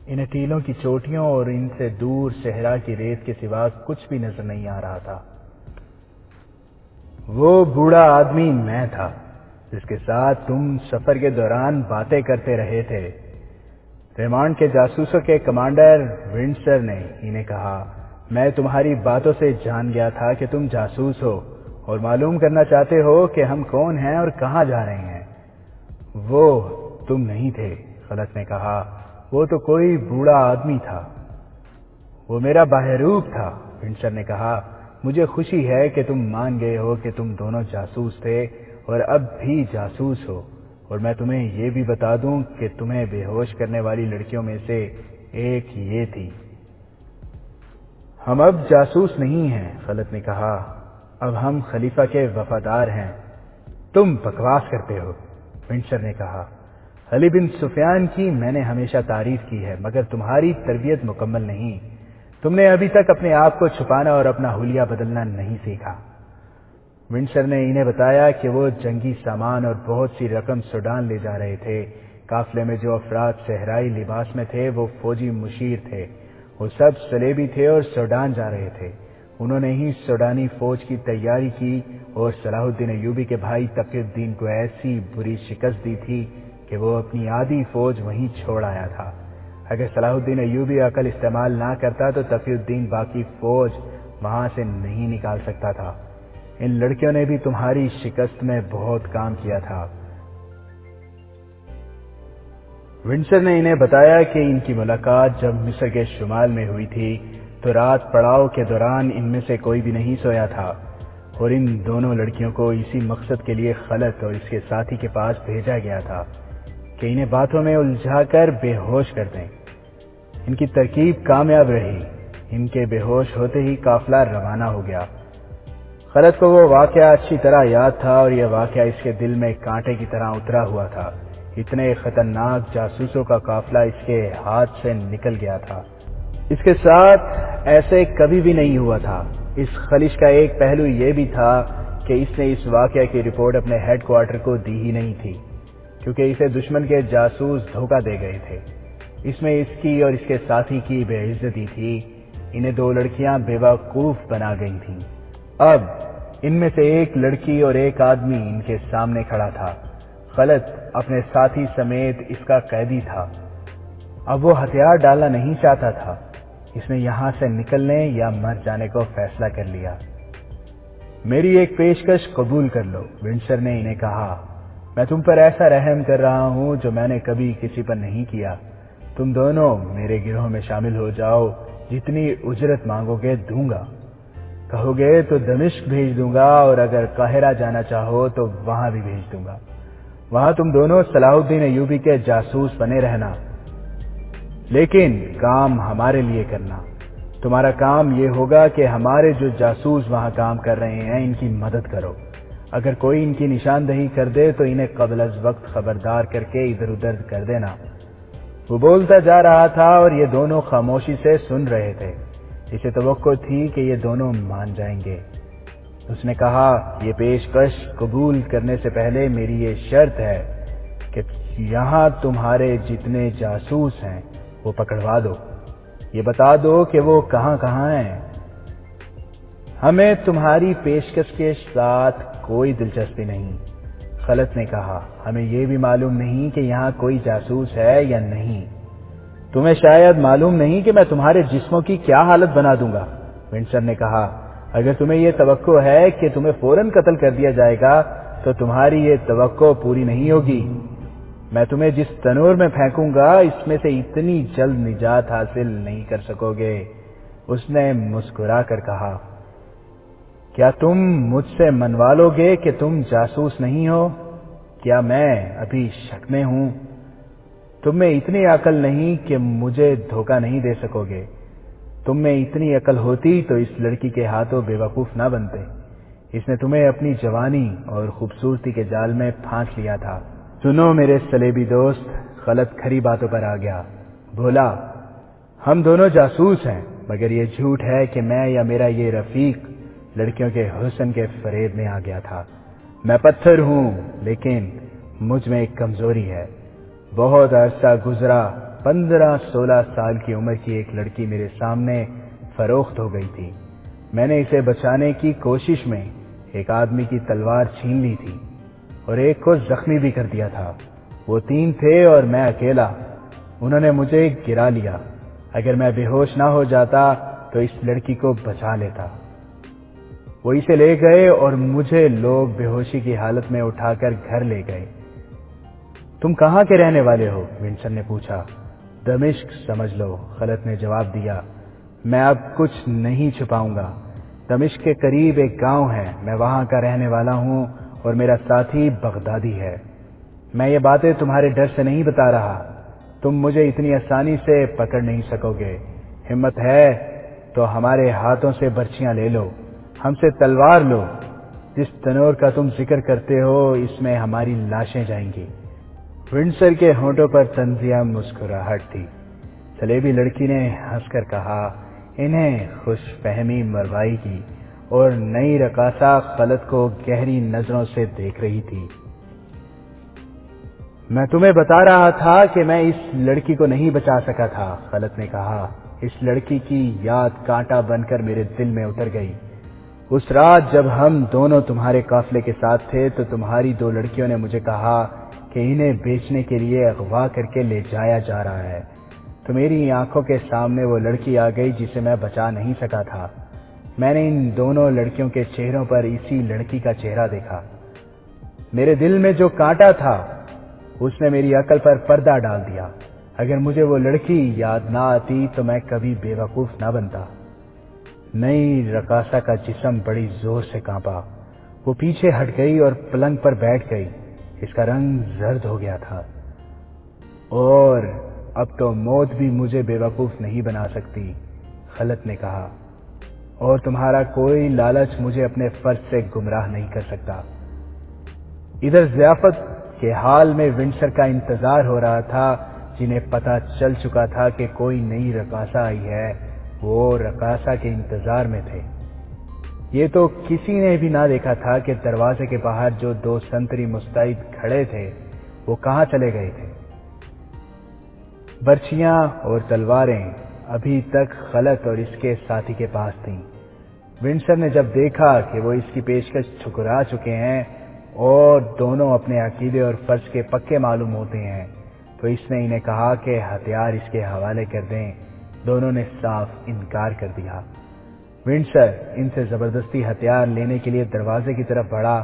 انہیں ٹیلوں کی چوٹیوں اور ان سے دور صحرا کی ریت کے سوا کچھ بھی نظر نہیں آ رہا تھا۔ وہ بوڑھا آدمی میں تھا جس کے ساتھ تم سفر کے دوران باتیں کرتے رہے تھے۔ ریمانڈ کے جاسوسوں کے کمانڈر ونڈسر نے انہیں کہا، میں تمہاری باتوں سے جان گیا تھا کہ تم جاسوس ہو اور معلوم کرنا چاہتے ہو کہ ہم کون ہیں اور کہاں جا رہے ہیں۔ وہ تم نہیں تھے، خلت نے کہا، وہ تو کوئی بوڑھا آدمی تھا۔ وہ میرا بہروپ تھا، ونڈسر نے کہا۔ مجھے خوشی ہے کہ تم مان گئے ہو کہ تم دونوں جاسوس تھے اور اب بھی جاسوس ہو، اور میں تمہیں یہ بھی بتا دوں کہ تمہیں بے ہوش کرنے والی لڑکیوں میں سے ایک یہ تھی۔ ہم اب جاسوس نہیں ہیں، خلت نے کہا، اب ہم خلیفہ کے وفادار ہیں۔ تم بکواس کرتے ہو، ونڈسر نے کہا۔ علی بن سفیان کی میں نے ہمیشہ تعریف کی ہے، مگر تمہاری تربیت مکمل نہیں۔ تم نے ابھی تک اپنے آپ کو چھپانا اور اپنا حلیہ بدلنا نہیں سیکھا۔ ونڈسر نے انہیں بتایا کہ وہ جنگی سامان اور بہت سی رقم سوڈان لے جا رہے تھے۔ قافلے میں جو افراد صحرائی لباس میں تھے وہ فوجی مشیر تھے۔ وہ سب سلیبی تھے اور سوڈان جا رہے تھے۔ انہوں نے ہی سوڈانی فوج کی تیاری کی اور صلاح الدین ایوبی کے بھائی تقی الدین کو ایسی بری شکست دی تھی کہ وہ اپنی آدھی فوج وہیں چھوڑ آیا تھا۔ اگر صلاح الدین ایوبی عقل استعمال نہ کرتا تو تقی الدین باقی فوج وہاں سے نہیں نکال سکتا تھا۔ ان لڑکیوں نے بھی تمہاری شکست میں بہت کام کیا تھا۔ ونڈسر نے انہیں بتایا کہ ان کی ملاقات جب مصر کے شمال میں ہوئی تھی تو رات پڑاؤ کے دوران ان میں سے کوئی بھی نہیں سویا تھا، اور ان دونوں لڑکیوں کو اسی مقصد کے لیے خلت اور اس کے ساتھی کے پاس بھیجا گیا تھا کہ انہیں باتوں میں الجھا کر بے ہوش کر دیں۔ ان کی ترکیب کامیاب رہی۔ ان کے بے ہوش ہوتے ہی قافلہ روانہ ہو گیا۔ خلت کو وہ واقعہ اچھی طرح یاد تھا اور یہ واقعہ اس کے دل میں کانٹے کی طرح اترا ہوا تھا۔ اتنے خطرناک جاسوسوں کا قافلہ اس کے ہاتھ سے نکل گیا تھا۔ اس کے ساتھ ایسے کبھی بھی نہیں ہوا تھا۔ اس خلش کا ایک پہلو یہ بھی تھا کہ اس نے اس واقعہ کی رپورٹ اپنے ہیڈ کوارٹر کو دی ہی نہیں تھی، کیونکہ اسے دشمن کے جاسوس دھوکہ دے گئے تھے۔ اس میں اس کی اور اس کے ساتھی کی بے عزتی تھی۔ انہیں دو لڑکیاں بیوقوف بنا گئی تھیں۔ اب ان میں سے ایک لڑکی اور ایک آدمی ان کے سامنے کھڑا تھا۔ خلت اپنے ساتھی سمیت اس کا قیدی تھا۔ اب وہ ہتھیار ڈالنا نہیں چاہتا تھا۔ اس نے یہاں سے نکلنے یا مر جانے کو فیصلہ کر لیا۔ میری ایک پیشکش قبول کر لو، ونڈسر نے انہیں کہا۔ میں تم پر ایسا رحم کر رہا ہوں جو میں نے کبھی کسی پر نہیں کیا۔ تم دونوں میرے گروہ میں شامل ہو جاؤ، جتنی اجرت مانگو گے دوں گا۔ کہو گے تو دمشق بھیج دوں گا، اور اگر قاہرہ جانا چاہو تو وہاں بھی بھیج دوں گا۔ وہاں تم دونوں صلاح الدین ایوبی کے جاسوس بنے رہنا، لیکن کام ہمارے لیے کرنا۔ تمہارا کام یہ ہوگا کہ ہمارے جو جاسوس وہاں کام کر رہے ہیں ان کی مدد کرو۔ اگر کوئی ان کی نشاندہی کر دے تو انہیں قبل از وقت خبردار کر کے ادھر ادھر کر دینا۔ وہ بولتا جا رہا تھا اور یہ دونوں خاموشی سے سن رہے تھے۔ اسے توقع تھی کہ یہ دونوں مان جائیں گے۔ اس نے کہا، یہ پیشکش قبول کرنے سے پہلے میری یہ شرط ہے کہ یہاں تمہارے جتنے جاسوس ہیں وہ پکڑوا دو۔ یہ بتا دو کہ وہ کہاں کہاں ہیں۔ ہمیں تمہاری پیشکش کے ساتھ کوئی دلچسپی نہیں۔ خلت نے کہا، ہمیں یہ بھی معلوم نہیں کہ یہاں کوئی جاسوس ہے یا نہیں۔ تمہیں شاید معلوم نہیں کہ میں تمہارے جسموں کی کیا حالت بنا دوں گا۔ ونڈسر نے کہا، اگر تمہیں یہ توقع ہے کہ تمہیں فوراً قتل کر دیا جائے گا تو تمہاری یہ توقع پوری نہیں ہوگی۔ میں تمہیں جس تنور میں پھینکوں گا اس میں سے اتنی جلد نجات حاصل نہیں کر سکو گے۔ اس نے مسکرا کر کہا، کیا تم مجھ سے منوا لو گے کہ تم جاسوس نہیں ہو؟ کیا میں ابھی شک میں ہوں؟ تم میں اتنی عقل نہیں کہ مجھے دھوکہ نہیں دے سکو گے۔ تم میں اتنی عقل ہوتی تو اس لڑکی کے ہاتھوں بے وقوف نہ بنتے۔ اس نے تمہیں اپنی جوانی اور خوبصورتی کے جال میں پھانس لیا تھا۔ سنو میرے سلیبی دوست، خلت کھری باتوں پر آ گیا۔ بولا، ہم دونوں جاسوس ہیں، مگر یہ جھوٹ ہے کہ میں یا میرا یہ رفیق لڑکیوں کے حسن کے فریب میں آ گیا تھا۔ میں پتھر ہوں، لیکن مجھ میں ایک کمزوری ہے۔ بہت عرصہ گزرا، 15-16 سال کی عمر کی ایک لڑکی میرے سامنے فروخت ہو گئی تھی۔ میں نے اسے بچانے کی کوشش میں ایک آدمی کی تلوار چھین لی تھی اور ایک کو زخمی بھی کر دیا تھا۔ وہ 3 تھے اور میں اکیلا۔ انہوں نے مجھے گرا لیا۔ اگر میں بے ہوش نہ ہو جاتا تو اس لڑکی کو بچا لیتا۔ وہ اسے لے گئے اور مجھے لوگ بے ہوشی کی حالت میں اٹھا کر گھر لے گئے۔ تم کہاں کے رہنے والے ہو؟ ونڈسر نے پوچھا۔ دمشق سمجھ لو، خلت نے جواب دیا۔ میں اب کچھ نہیں چھپاؤں گا۔ دمشق کے قریب ایک گاؤں ہے، میں وہاں کا رہنے والا ہوں اور میرا ساتھی بغدادی ہے۔ میں یہ باتیں تمہارے ڈر سے نہیں بتا رہا۔ تم مجھے اتنی آسانی سے پکڑ نہیں سکو گے۔ ہمت ہے تو ہمارے ہاتھوں سے برچیاں لے لو، ہم سے تلوار لو۔ جس تنور کا تم ذکر کرتے ہو اس میں ہماری لاشیں جائیں گی۔ ونڈسر کے ہونٹوں پر طنزیہ مسکراہٹ تھی۔ سلیبی لڑکی نے ہنس کر کہا، انہیں خوش فہمی مروائی کی اور نئی رقاصہ خلت کو گہری نظروں سے دیکھ رہی تھی۔ میں تمہیں بتا رہا تھا کہ میں اس لڑکی کو نہیں بچا سکا تھا، خلت نے کہا۔ اس لڑکی کی یاد کانٹا بن کر میرے دل میں اتر گئی۔ اس رات جب ہم دونوں تمہارے قافلے کے ساتھ تھے تو تمہاری 2 لڑکیوں نے مجھے کہا کہ انہیں بیچنے کے لیے اغوا کر کے لے جایا جا رہا ہے۔ تو میری آنکھوں کے سامنے وہ لڑکی آ گئی جسے میں بچا نہیں سکا تھا۔ میں نے ان دونوں لڑکیوں کے چہروں پر اسی لڑکی کا چہرہ دیکھا۔ میرے دل میں جو کانٹا تھا اس نے میری عقل پر پردہ ڈال دیا۔ اگر مجھے وہ لڑکی یاد نہ آتی تو میں کبھی بے وقوف نہ بنتا۔ نئی رقاصہ کا جسم بڑی زور سے کانپا۔ وہ پیچھے ہٹ گئی اور پلنگ پر بیٹھ گئی۔ اس کا رنگ زرد ہو گیا تھا۔ اور اب تو موت بھی مجھے بے وقوف نہیں بنا سکتی، خلت نے کہا، اور تمہارا کوئی لالچ مجھے اپنے فرض سے گمراہ نہیں کر سکتا۔ ادھر ضیافت کے حال میں ونڈسر کا انتظار ہو رہا تھا، جنہیں پتہ چل چکا تھا کہ کوئی نئی رقاصہ آئی ہے۔ وہ رقاصہ کے انتظار میں تھے۔ یہ تو کسی نے بھی نہ دیکھا تھا کہ دروازے کے باہر جو 2 سنتری مستعد کھڑے تھے وہ کہاں چلے گئے تھے۔ برچیاں اور تلواریں ابھی تک خلت اور اس کے ساتھی کے پاس تھیں۔ ونڈسر نے جب دیکھا کہ وہ اس کی پیشکش ٹھکرا چکے ہیں اور دونوں اپنے عقیدے اور فرض کے پکے معلوم ہوتے ہیں تو اس نے انہیں کہا کہ ہتھیار اس کے حوالے کر دیں۔ دونوں نے صاف انکار کر دیا۔ ونڈسر ان سے زبردستی ہتھیار لینے کے لیے دروازے کی طرف بڑھا۔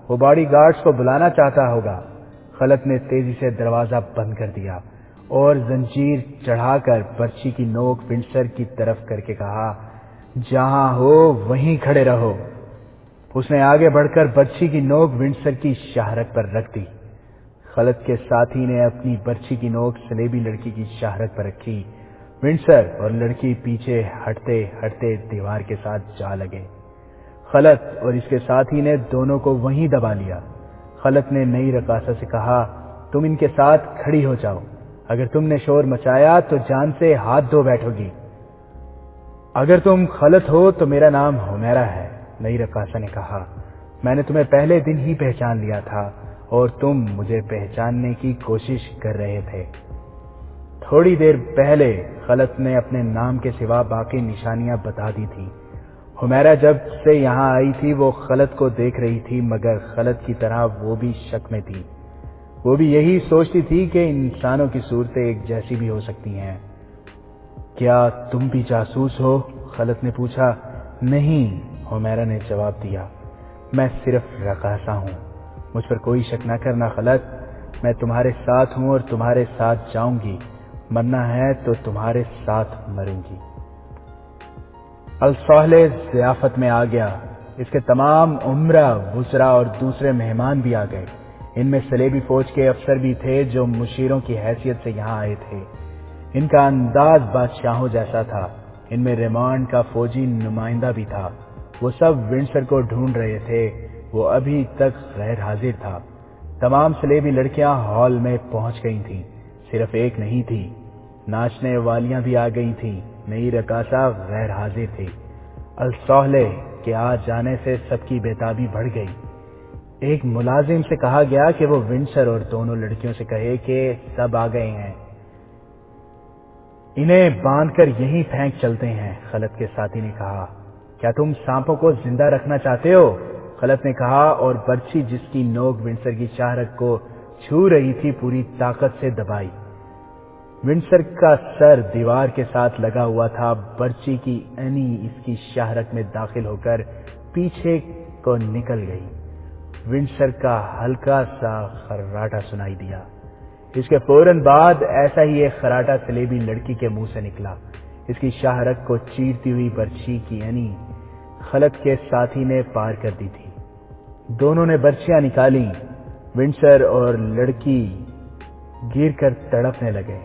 وہ باڈی گارڈز کو بلانا چاہتا ہوگا۔ خلت نے تیزی سے دروازہ بند کر دیا اور زنجیر چڑھا کر برچی کی نوک ونڈسر کی طرف کر کے کہا، جہاں ہو وہیں کھڑے رہو۔ اس نے آگے بڑھ کر برچی کی نوک ونڈسر کی شاہرگ پر رکھ دی۔ خلت کے ساتھی نے اپنی برچی کی نوک سلیبی لڑکی کی شاہرگ پر رکھی۔ ونڈسر اور لڑکی پیچھے ہٹتے ہٹتے دیوار کے ساتھ جا لگے۔ خلط اور اس کے ساتھی نے دونوں کو وہیں دبا لیا۔ خلط نے نئی رقاصہ سے کہا، تم ان کے ساتھ کھڑی ہو جاؤ، اگر تم نے شور مچایا تو جان سے ہاتھ دھو بیٹھو گی۔ اگر تم خلط ہو تو میرا نام حمیرہ ہے، نئی رقاصہ نے کہا، میں نے تمہیں پہلے دن ہی پہچان لیا تھا اور تم مجھے پہچاننے کی کوشش کر رہے تھے۔ تھوڑی دیر پہلے خلط نے اپنے نام کے سوا باقی نشانیاں بتا دی تھی۔ حمیرہ جب سے یہاں آئی تھی وہ خلط کو دیکھ رہی تھی، مگر خلط کی طرح وہ بھی شک میں تھی۔ وہ بھی یہی سوچتی تھی کہ انسانوں کی صورتیں ایک جیسی بھی ہو سکتی ہیں۔ کیا تم بھی جاسوس ہو؟ خلط نے پوچھا۔ نہیں، حمیرہ نے جواب دیا، میں صرف رقاصہ ہوں، مجھ پر کوئی شک نہ کرنا خلط، میں تمہارے ساتھ ہوں اور تمہارے ساتھ جاؤں گی، مرنا ہے تو تمہارے ساتھ مروں گی۔ الصالح ضیافت میں آ گیا۔ اس کے تمام عمرہ، وزراء اور دوسرے مہمان بھی آ گئے۔ ان میں صلیبی فوج کے افسر بھی تھے جو مشیروں کی حیثیت سے یہاں آئے تھے۔ ان کا انداز بادشاہوں جیسا تھا۔ ان میں ریمانڈ کا فوجی نمائندہ بھی تھا۔ وہ سب ونڈسر کو ڈھونڈ رہے تھے، وہ ابھی تک غیر حاضر تھا۔ تمام صلیبی لڑکیاں ہال میں پہنچ گئی تھیں، صرف ایک نہیں تھی۔ ناچنے والیاں بھی آ گئی تھیں، نئی رقاصہ غیر حاضر تھی۔ الصالح کے آ جانے سے سب کی بےتابی بڑھ گئی۔ ایک ملازم سے کہا گیا کہ وہ ونڈسر اور دونوں لڑکیوں سے کہے کہ سب آ گئے ہیں، انہیں باندھ کر یہیں پھینک چلتے ہیں۔ خلط کے ساتھی نے کہا، کیا تم سانپوں کو زندہ رکھنا چاہتے ہو؟ خلط نے کہا اور برچھی جس کی نوک ونڈسر کی شاہرگ کو چھو رہی تھی پوری طاقت سے دبائی۔ ونڈسر کا سر دیوار کے ساتھ لگا ہوا تھا، برچی کی اینی اس کی شاہرگ میں داخل ہو کر پیچھے کو نکل گئی۔ ونڈسر کا ہلکا سا خراٹا سنائی دیا۔ اس کے فوراً بعد ایسا ہی ایک خراٹا صلیبی لڑکی کے منہ سے نکلا۔ اس کی شاہرگ کو چیرتی ہوئی برچھی کی اینی خلط کے ساتھی نے پار کر دی تھی۔ دونوں نے برچیاں نکالی۔ ونڈسر اور لڑکی گر کر تڑپنے لگے۔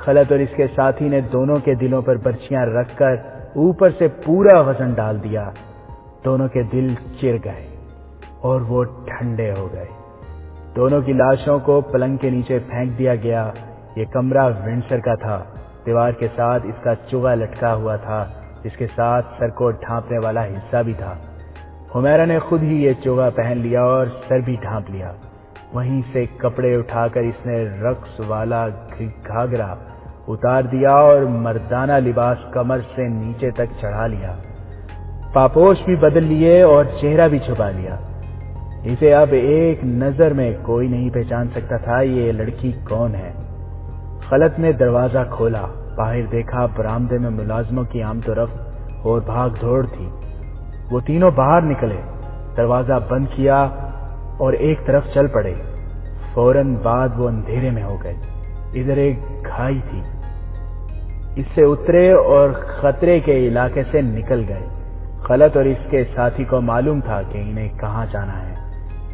خلط اور اس کے ساتھی نے دونوں کے دلوں پر برچیاں رکھ کر اوپر سے پورا وزن ڈال دیا۔ دونوں کے دل چر گئے اور وہ ٹھنڈے ہو گئے۔ دونوں کی لاشوں کو پلنگ کے نیچے پھینک دیا گیا۔ یہ کمرہ ونڈسر کا تھا۔ دیوار کے ساتھ اس کا چوغا لٹکا ہوا تھا، جس کے ساتھ سر کو ڈھانپنے والا حصہ بھی تھا۔ حمیرہ نے خود ہی یہ چوغا پہن لیا اور سر بھی ڈھانپ لیا۔ وہیں سے کپڑے اٹھا کر اس نے رقص والا گھاگرا اتار دیا اور مردانہ لباس کمر سے نیچے تک چڑھا لیا۔ پاپوش بھی بدل لیے اور چہرہ بھی چھپا لیا۔ اسے اب ایک نظر میں کوئی نہیں پہچان سکتا تھا یہ لڑکی کون ہے۔ خلط نے دروازہ کھولا، باہر دیکھا برآمدے میں ملازموں کی آمد و رفت اور بھاگ دوڑ تھی۔ وہ تینوں باہر نکلے، دروازہ بند کیا اور ایک طرف چل پڑے۔ فوراً بعد وہ اندھیرے میں ہو گئے۔ ادھر ایک کھائی تھی، اس سے اترے اور خطرے کے علاقے سے نکل گئے۔ خلط اور اس کے ساتھی کو معلوم تھا کہ انہیں کہاں جانا ہے۔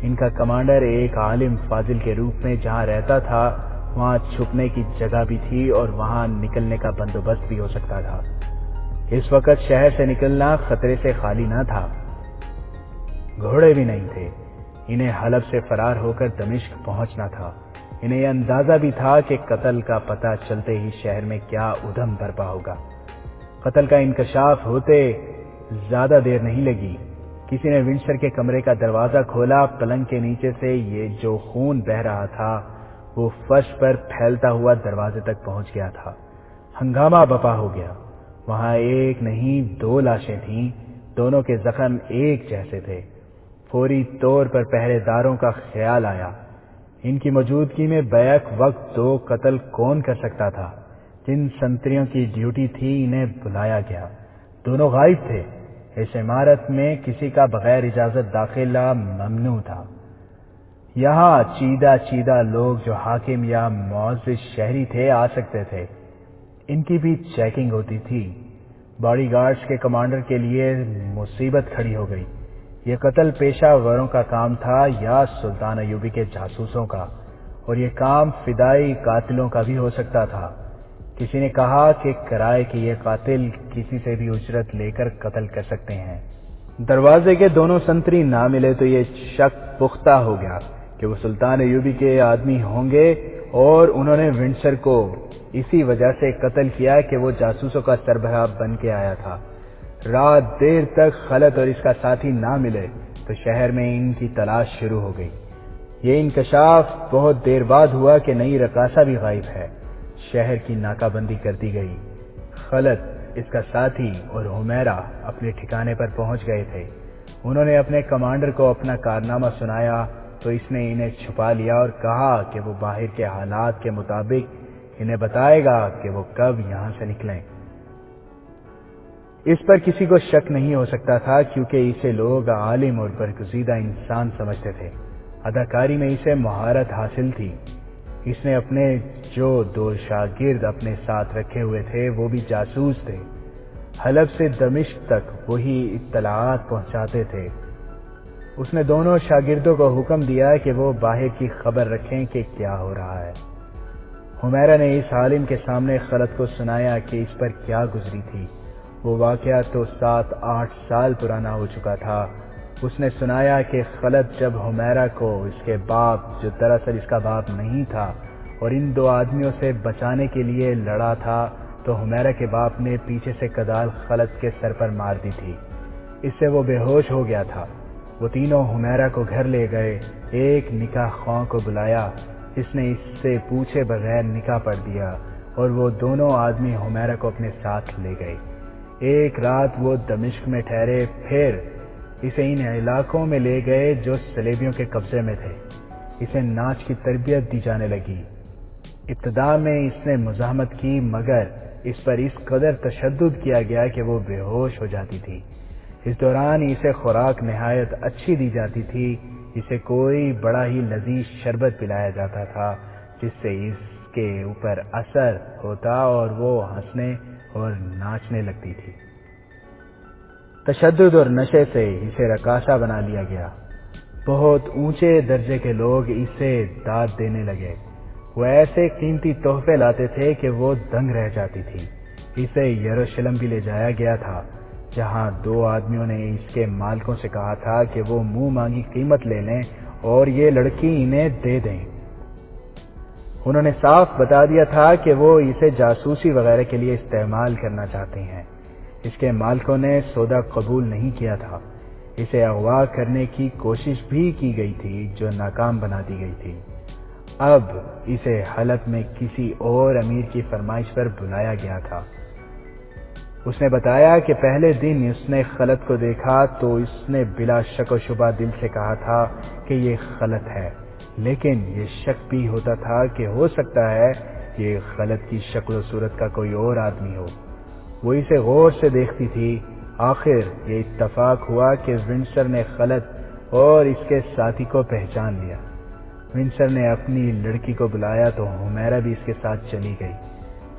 ان کا کمانڈر ایک عالم فاضل کے روپ میں جہاں رہتا تھا وہاں چھپنے کی جگہ بھی تھی اور وہاں نکلنے کا بندوبست بھی ہو سکتا تھا۔ اس وقت شہر سے نکلنا خطرے سے خالی نہ تھا۔ گھوڑے بھی نہیں تھے۔ انہیں حلب سے فرار ہو کر دمشق پہنچنا تھا۔ انہیں یہ اندازہ بھی تھا کہ قتل کا پتہ چلتے ہی شہر میں کیا ادھم برپا ہوگا۔ قتل کا انکشاف ہوتے زیادہ دیر نہیں لگی۔ کسی نے ونڈسر کے کمرے کا دروازہ کھولا۔ پلنگ کے نیچے سے یہ جو خون بہہ رہا تھا وہ فرش پر پھیلتا ہوا دروازے تک پہنچ گیا تھا۔ ہنگامہ بپا ہو گیا۔ وہاں ایک نہیں دو لاشیں تھیں، دونوں کے زخم ایک جیسے تھے۔ فوری طور پر پہرے داروں کا خیال آیا، ان کی موجودگی میں بیک وقت دو قتل کون کر سکتا تھا؟ جن سنتریوں کی ڈیوٹی تھی انہیں بلایا گیا، دونوں غائب تھے۔ اس عمارت میں کسی کا بغیر اجازت داخلہ ممنوع تھا۔ یہاں چیدہ لوگ جو حاکم یا معزز شہری تھے آ سکتے تھے۔ ان کی بھی چیکنگ ہوتی تھی۔ باڈی گارڈز کے کمانڈر کے لیے مصیبت کھڑی ہو گئی۔ یہ قتل پیشہ وروں کا کام تھا یا سلطان ایوبی کے جاسوسوں کا، اور یہ کام فدائی قاتلوں کا بھی ہو سکتا تھا۔ کسی نے کہا کہ کرائے کے یہ قاتل کسی سے بھی اجرت لے کر قتل کر سکتے ہیں۔ دروازے کے دونوں سنتری نہ ملے تو یہ شک پختہ ہو گیا کہ وہ سلطان ایوبی کے آدمی ہوں گے، اور انہوں نے ونڈسر کو اسی وجہ سے قتل کیا کہ وہ جاسوسوں کا سربراہ بن کے آیا تھا۔ رات دیر تک خلط اور اس کا ساتھی نہ ملے تو شہر میں ان کی تلاش شروع ہو گئی۔ یہ انکشاف بہت دیر بعد ہوا کہ نئی رقاصہ بھی غائب ہے۔ شہر کی ناکہ بندی کر دی گئی۔ خلط، اس کا ساتھی اور حمیرہ اپنے ٹھکانے پر پہنچ گئے تھے۔ انہوں نے اپنے کمانڈر کو اپنا کارنامہ سنایا تو اس نے انہیں چھپا لیا اور کہا کہ وہ باہر کے حالات کے مطابق انہیں بتائے گا کہ وہ کب یہاں سے نکلیں۔ اس پر کسی کو شک نہیں ہو سکتا تھا کیونکہ اسے لوگ عالم اور برگزیدہ انسان سمجھتے تھے۔ اداکاری میں اسے مہارت حاصل تھی۔ اس نے اپنے جو 2 شاگرد اپنے ساتھ رکھے ہوئے تھے وہ بھی جاسوس تھے۔ حلب سے دمشق تک وہی اطلاعات پہنچاتے تھے۔ اس نے دونوں شاگردوں کو حکم دیا کہ وہ باہر کی خبر رکھیں کہ کیا ہو رہا ہے۔ حمیرہ نے اس عالم کے سامنے خلط کو سنایا کہ اس پر کیا گزری تھی۔ وہ واقعہ تو 7-8 سال پرانا ہو چکا تھا۔ اس نے سنایا کہ خلط جب حمیرہ کو اس کے باپ، جو دراصل اس کا باپ نہیں تھا، اور ان 2 آدمیوں سے بچانے کے لیے لڑا تھا تو حمیرہ کے باپ نے پیچھے سے کدال خلط کے سر پر مار دی تھی۔ اس سے وہ بے ہوش ہو گیا تھا۔ وہ تینوں حمیرہ کو گھر لے گئے۔ ایک نکاح خواں کو بلایا۔ اس نے اس سے پوچھے بغیر نکاح پڑھ دیا اور وہ دونوں آدمی حمیرہ کو اپنے ساتھ لے گئے۔ ایک رات وہ دمشق میں ٹھہرے، پھر اسے ان علاقوں میں لے گئے جو صلیبیوں کے قبضے میں تھے۔ اسے ناچ کی تربیت دی جانے لگی۔ ابتدا میں اس نے مزاحمت کی مگر اس پر اس قدر تشدد کیا گیا کہ وہ بے ہوش ہو جاتی تھی۔ اس دوران اسے خوراک نہایت اچھی دی جاتی تھی۔ اسے کوئی بڑا ہی لذیذ شربت پلایا جاتا تھا جس سے اس کے اوپر اثر ہوتا اور وہ ہنسنے اور ناچنے لگتی تھی۔ تشدد اور نشے سے اسے رقاصہ بنا لیا گیا۔ بہت اونچے درجے کے لوگ اسے داد دینے لگے۔ وہ ایسے قیمتی تحفے لاتے تھے کہ وہ دنگ رہ جاتی تھی۔ اسے یروشلم بھی لے جایا گیا تھا جہاں 2 آدمیوں نے اس کے مالکوں سے کہا تھا کہ وہ منہ مانگی قیمت لے لیں اور یہ لڑکی انہیں دے دیں۔ انہوں نے صاف بتا دیا تھا کہ وہ اسے جاسوسی وغیرہ کے لیے استعمال کرنا چاہتے ہیں۔ اس کے مالکوں نے سودا قبول نہیں کیا تھا۔ اسے اغوا کرنے کی کوشش بھی کی گئی تھی جو ناکام بنا دی گئی تھی۔ اب اسے حلب میں کسی اور امیر کی فرمائش پر بلایا گیا تھا۔ اس نے بتایا کہ پہلے دن اس نے خلط کو دیکھا تو اس نے بلا شک و شبہ دل سے کہا تھا کہ یہ خلط ہے، لیکن یہ شک بھی ہوتا تھا کہ ہو سکتا ہے یہ خلط کی شکل و صورت کا کوئی اور آدمی ہو۔ وہ اسے غور سے دیکھتی تھی۔ آخر یہ اتفاق ہوا کہ ونڈسر نے خلط اور اس کے ساتھی کو پہچان لیا۔ ونڈسر نے اپنی لڑکی کو بلایا تو حمیرہ بھی اس کے ساتھ چلی گئی۔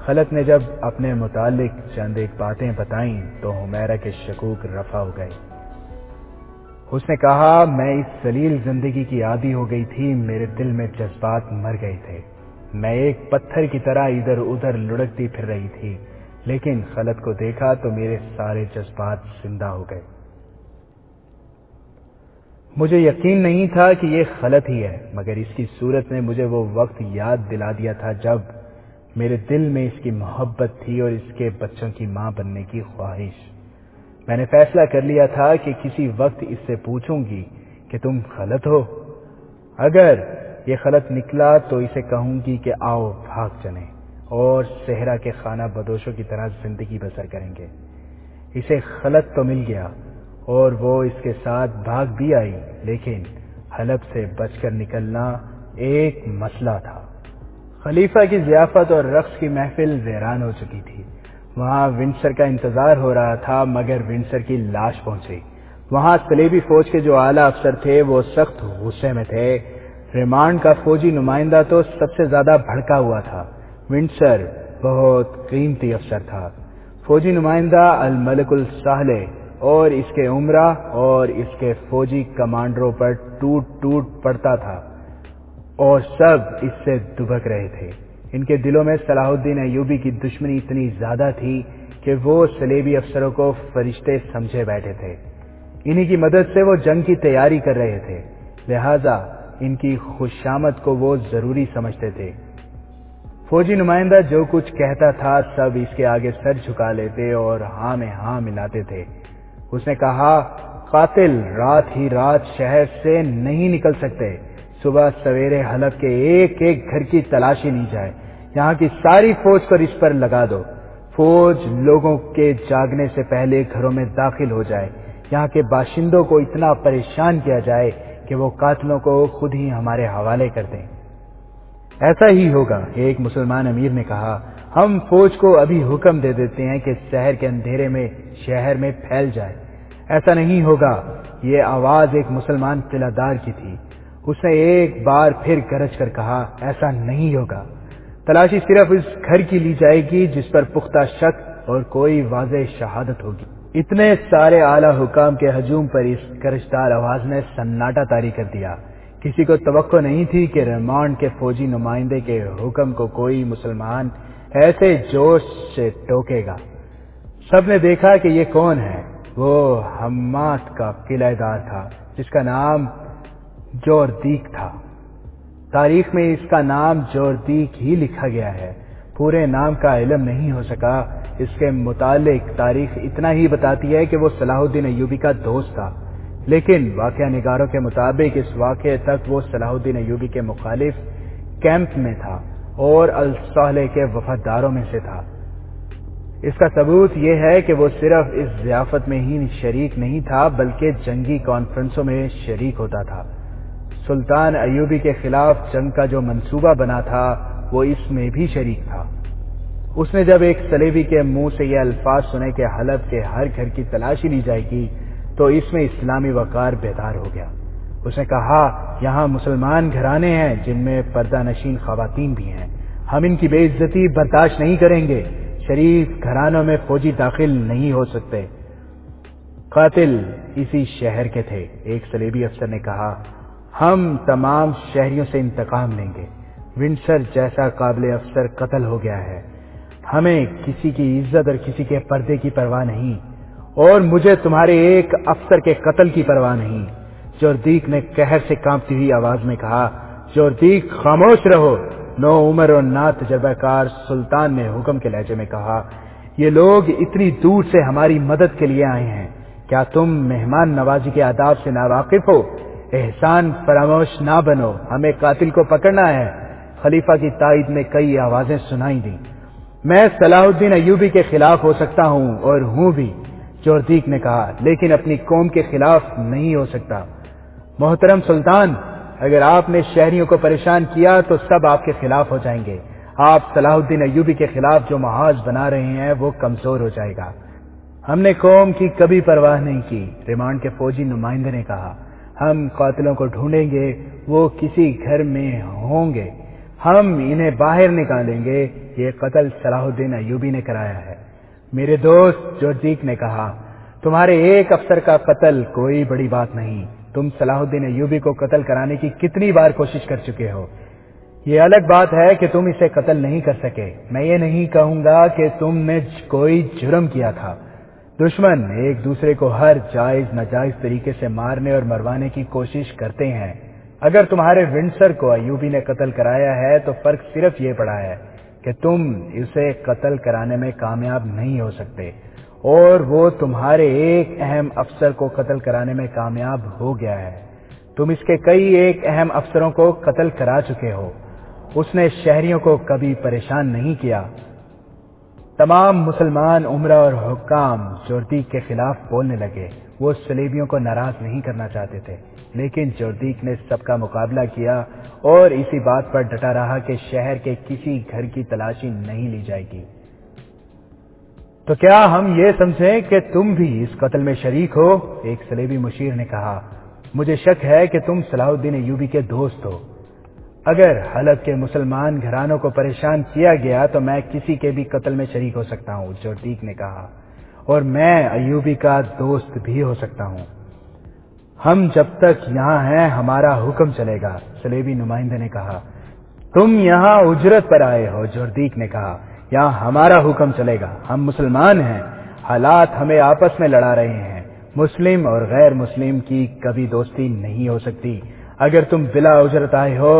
خلط نے جب اپنے متعلق چند ایک باتیں بتائیں تو حمیرہ کے شکوک رفع ہو گئے۔ اس نے کہا، میں اس ذلیل زندگی کی عادی ہو گئی تھی، میرے دل میں جذبات مر گئے تھے، میں ایک پتھر کی طرح ادھر ادھر لڑکتی پھر رہی تھی، لیکن خلط کو دیکھا تو میرے سارے جذبات زندہ ہو گئے۔ مجھے یقین نہیں تھا کہ یہ خلط ہی ہے، مگر اس کی صورت نے مجھے وہ وقت یاد دلا دیا تھا جب میرے دل میں اس کی محبت تھی اور اس کے بچوں کی ماں بننے کی خواہش۔ میں نے فیصلہ کر لیا تھا کہ کسی وقت اس سے پوچھوں گی کہ تم خلط ہو۔ اگر یہ خلط نکلا تو اسے کہوں گی کہ آؤ بھاگ چلیں اور صحرا کے خانہ بدوشوں کی طرح زندگی بسر کریں گے۔ اسے خلط تو مل گیا اور وہ اس کے ساتھ بھاگ بھی آئی، لیکن حلب سے بچ کر نکلنا ایک مسئلہ تھا۔ خلیفہ کی ضیافت اور رقص کی محفل ویران ہو چکی تھی۔ وہاں ونڈسر کا انتظار ہو رہا تھا مگر ونڈسر کی لاش پہنچی۔ وہاں صلیبی فوج کے جو اعلیٰ افسر تھے وہ سخت غصے میں تھے۔ ریمانڈ کا فوجی نمائندہ تو سب سے زیادہ بھڑکا ہوا تھا۔ ونڈسر بہت قیمتی افسر تھا۔ فوجی نمائندہ الملک الصالح اور اس کے عمرہ اور اس کے فوجی کمانڈروں پر ٹوٹ ٹوٹ پڑتا تھا اور سب اس سے دبک رہے تھے۔ ان کے دلوں میں صلاح الدین ایوبی کی دشمنی اتنی زیادہ تھی کہ وہ صلیبی افسروں کو فرشتے سمجھے بیٹھے تھے۔ انہی کی مدد سے وہ جنگ کی تیاری کر رہے تھے، لہذا ان کی خوشامد کو وہ ضروری سمجھتے تھے۔ فوجی نمائندہ جو کچھ کہتا تھا سب اس کے آگے سر جھکا لیتے اور ہاں میں ہاں ملاتے تھے۔ اس نے کہا، قاتل رات ہی رات شہر سے نہیں نکل سکتے، صبح سویرے حلب کے ایک ایک گھر کی تلاشی لی جائے، یہاں کی ساری فوج کو اس پر لگا دو، فوج لوگوں کے جاگنے سے پہلے گھروں میں داخل ہو جائے، یہاں کے باشندوں کو اتنا پریشان کیا جائے کہ وہ قاتلوں کو خود ہی ہمارے حوالے کر دیں۔ ایسا ہی ہوگا، ایک مسلمان امیر نے کہا، ہم فوج کو ابھی حکم دے دیتے ہیں کہ شہر کے اندھیرے میں شہر میں پھیل جائے۔ ایسا نہیں ہوگا، یہ آواز ایک مسلمان قلعہ دار کی تھی۔ اس نے ایک بار پھر گرج کر کہا، ایسا نہیں ہوگا، تلاشی صرف اس گھر کی لی جائے گی جس پر پختہ شک اور کوئی واضح شہادت ہوگی۔ اتنے سارے اعلی حکام کے ہجوم پر اس گرجدار آواز نے سناٹا طاری کر دیا۔ کسی کو توقع نہیں تھی کہ ریمانڈ کے فوجی نمائندے کے حکم کو کوئی مسلمان ایسے جوش سے ٹوکے گا۔ سب نے دیکھا کہ یہ کون ہے، وہ حمات کا قلعہ دار تھا جس کا نام جوردیک تھا۔ تاریخ میں اس کا نام جوردیک ہی لکھا گیا ہے، پورے نام کا علم نہیں ہو سکا۔ اس کے متعلق تاریخ اتنا ہی بتاتی ہے کہ وہ صلاح الدین ایوبی کا دوست تھا، لیکن واقعہ نگاروں کے مطابق اس واقعے تک وہ صلاح الدین ایوبی کے مخالف کیمپ میں تھا اور الصالح کے وفاداروں میں سے تھا۔ اس کا ثبوت یہ ہے کہ وہ صرف اس ضیافت میں ہی شریک نہیں تھا بلکہ جنگی کانفرنسوں میں شریک ہوتا تھا۔ سلطان ایوبی کے خلاف جنگ کا جو منصوبہ بنا تھا وہ اس میں بھی شریک تھا۔ اس نے جب ایک سلیبی کے منہ سے یہ الفاظ سنے کہ حلب کے ہر گھر کی تلاشی لی جائے گی تو اس میں اسلامی وقار بیدار ہو گیا۔ اس نے کہا، یہاں مسلمان گھرانے ہیں جن میں پردہ نشین خواتین بھی ہیں، ہم ان کی بے عزتی برداشت نہیں کریں گے، شریف گھرانوں میں فوجی داخل نہیں ہو سکتے۔ قاتل اسی شہر کے تھے، ایک سلیبی افسر نے کہا، ہم تمام شہریوں سے انتقام لیں گے، ونڈسر جیسا قابل افسر قتل ہو گیا ہے، ہمیں کسی کی عزت اور کسی کے پردے کی پرواہ نہیں، اور مجھے تمہارے ایک افسر کے قتل کی پرواہ نہیں۔ جوردیک نے قہر سے کانپتی ہوئی آواز میں کہا، جوردیک خاموش رہو۔ نو عمر اور نا تجربہ کار سلطان نے حکم کے لہجے میں کہا، یہ لوگ اتنی دور سے ہماری مدد کے لیے آئے ہیں، کیا تم مہمان نوازی کے آداب سے ناواقف ہو؟ احسان فراموش نہ بنو، ہمیں قاتل کو پکڑنا ہے۔ خلیفہ کی تائید میں کئی آوازیں سنائی دیں، میں صلاح الدین ایوبی کے خلاف ہو سکتا ہوں اور ہوں بھی، جوردیک نے کہا، لیکن اپنی قوم کے خلاف نہیں ہو سکتا۔ محترم سلطان، اگر آپ نے شہریوں کو پریشان کیا تو سب آپ کے خلاف ہو جائیں گے، آپ صلاح الدین ایوبی کے خلاف جو محاذ بنا رہے ہیں وہ کمزور ہو جائے گا۔ ہم نے قوم کی کبھی پرواہ نہیں کی، ریمانڈ کے فوجی نمائندے نے کہا، ہم قاتلوں کو ڈھونڈیں گے، وہ کسی گھر میں ہوں گے، ہم انہیں باہر نکالیں گے، یہ قتل صلاح الدین ایوبی نے کرایا ہے۔ میرے دوست جوردیک نے کہا، تمہارے ایک افسر کا قتل کوئی بڑی بات نہیں، تم صلاح الدین ایوبی کو قتل کرانے کی کتنی بار کوشش کر چکے ہو، یہ الگ بات ہے کہ تم اسے قتل نہیں کر سکے۔ میں یہ نہیں کہوں گا کہ تم نے کوئی جرم کیا تھا، دشمن ایک دوسرے کو ہر جائز ناجائز طریقے سے مارنے اور مروانے کی کوشش کرتے ہیں۔ اگر تمہارے ونڈسر کو ایوبی نے قتل کرایا ہے تو فرق صرف یہ پڑا ہے کہ تم اسے قتل کرانے میں کامیاب نہیں ہو سکتے، اور وہ تمہارے ایک اہم افسر کو قتل کرانے میں کامیاب ہو گیا ہے۔ تم اس کے کئی ایک اہم افسروں کو قتل کرا چکے ہو، اس نے شہریوں کو کبھی پریشان نہیں کیا۔ تمام مسلمان عمرہ اور حکام جوردیک کے خلاف بولنے لگے، وہ سلیبیوں کو ناراض نہیں کرنا چاہتے تھے، لیکن جوردیک نے سب کا مقابلہ کیا اور اسی بات پر ڈٹا رہا کہ شہر کے کسی گھر کی تلاشی نہیں لی جائے گی۔ تو کیا ہم یہ سمجھیں کہ تم بھی اس قتل میں شریک ہو؟ ایک سلیبی مشیر نے کہا، مجھے شک ہے کہ تم صلاح الدین ایوبی کے دوست ہو۔ اگر حلب کے مسلمان گھرانوں کو پریشان کیا گیا تو میں کسی کے بھی قتل میں شریک ہو سکتا ہوں، جوردیک نے کہا، اور میں ایوبی کا دوست بھی ہو سکتا ہوں۔ ہم جب تک یہاں ہیں ہمارا حکم چلے گا، سلیبی نمائندے نے کہا۔ تم یہاں اجرت پر آئے ہو، جوردیک نے کہا، یہاں ہمارا حکم چلے گا، ہم مسلمان ہیں، حالات ہمیں آپس میں لڑا رہے ہیں، مسلم اور غیر مسلم کی کبھی دوستی نہیں ہو سکتی۔ اگر تم بلا اجرت آئے ہو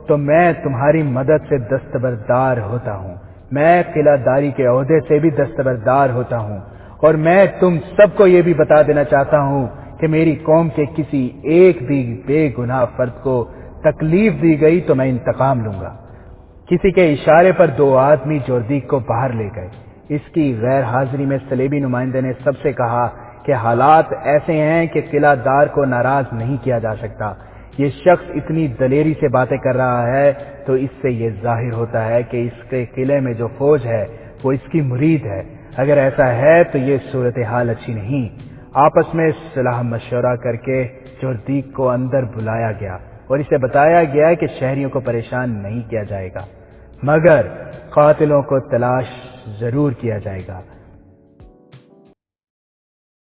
تو میں تمہاری مدد سے دستبردار ہوتا ہوں، میں قلعہ داری کے عہدے سے بھی دستبردار ہوتا ہوں، اور میں تم سب کو یہ بھی بتا دینا چاہتا ہوں کہ میری قوم کے کسی ایک بھی بے گناہ فرد کو تکلیف دی گئی تو میں انتقام لوں گا۔ کسی کے اشارے پر دو آدمی جوردیک کو باہر لے گئے۔ اس کی غیر حاضری میں صلیبی نمائندے نے سب سے کہا کہ حالات ایسے ہیں کہ قلعہ دار کو ناراض نہیں کیا جا سکتا۔ یہ شخص اتنی دلیری سے باتیں کر رہا ہے تو اس سے یہ ظاہر ہوتا ہے کہ اس کے قلعے میں جو فوج ہے وہ اس کی مرید ہے۔ اگر ایسا ہے تو یہ صورتحال اچھی نہیں۔ آپس میں صلاح مشورہ کر کے جوردیک کو اندر بلایا گیا اور اسے بتایا گیا کہ شہریوں کو پریشان نہیں کیا جائے گا، مگر قاتلوں کو تلاش ضرور کیا جائے گا۔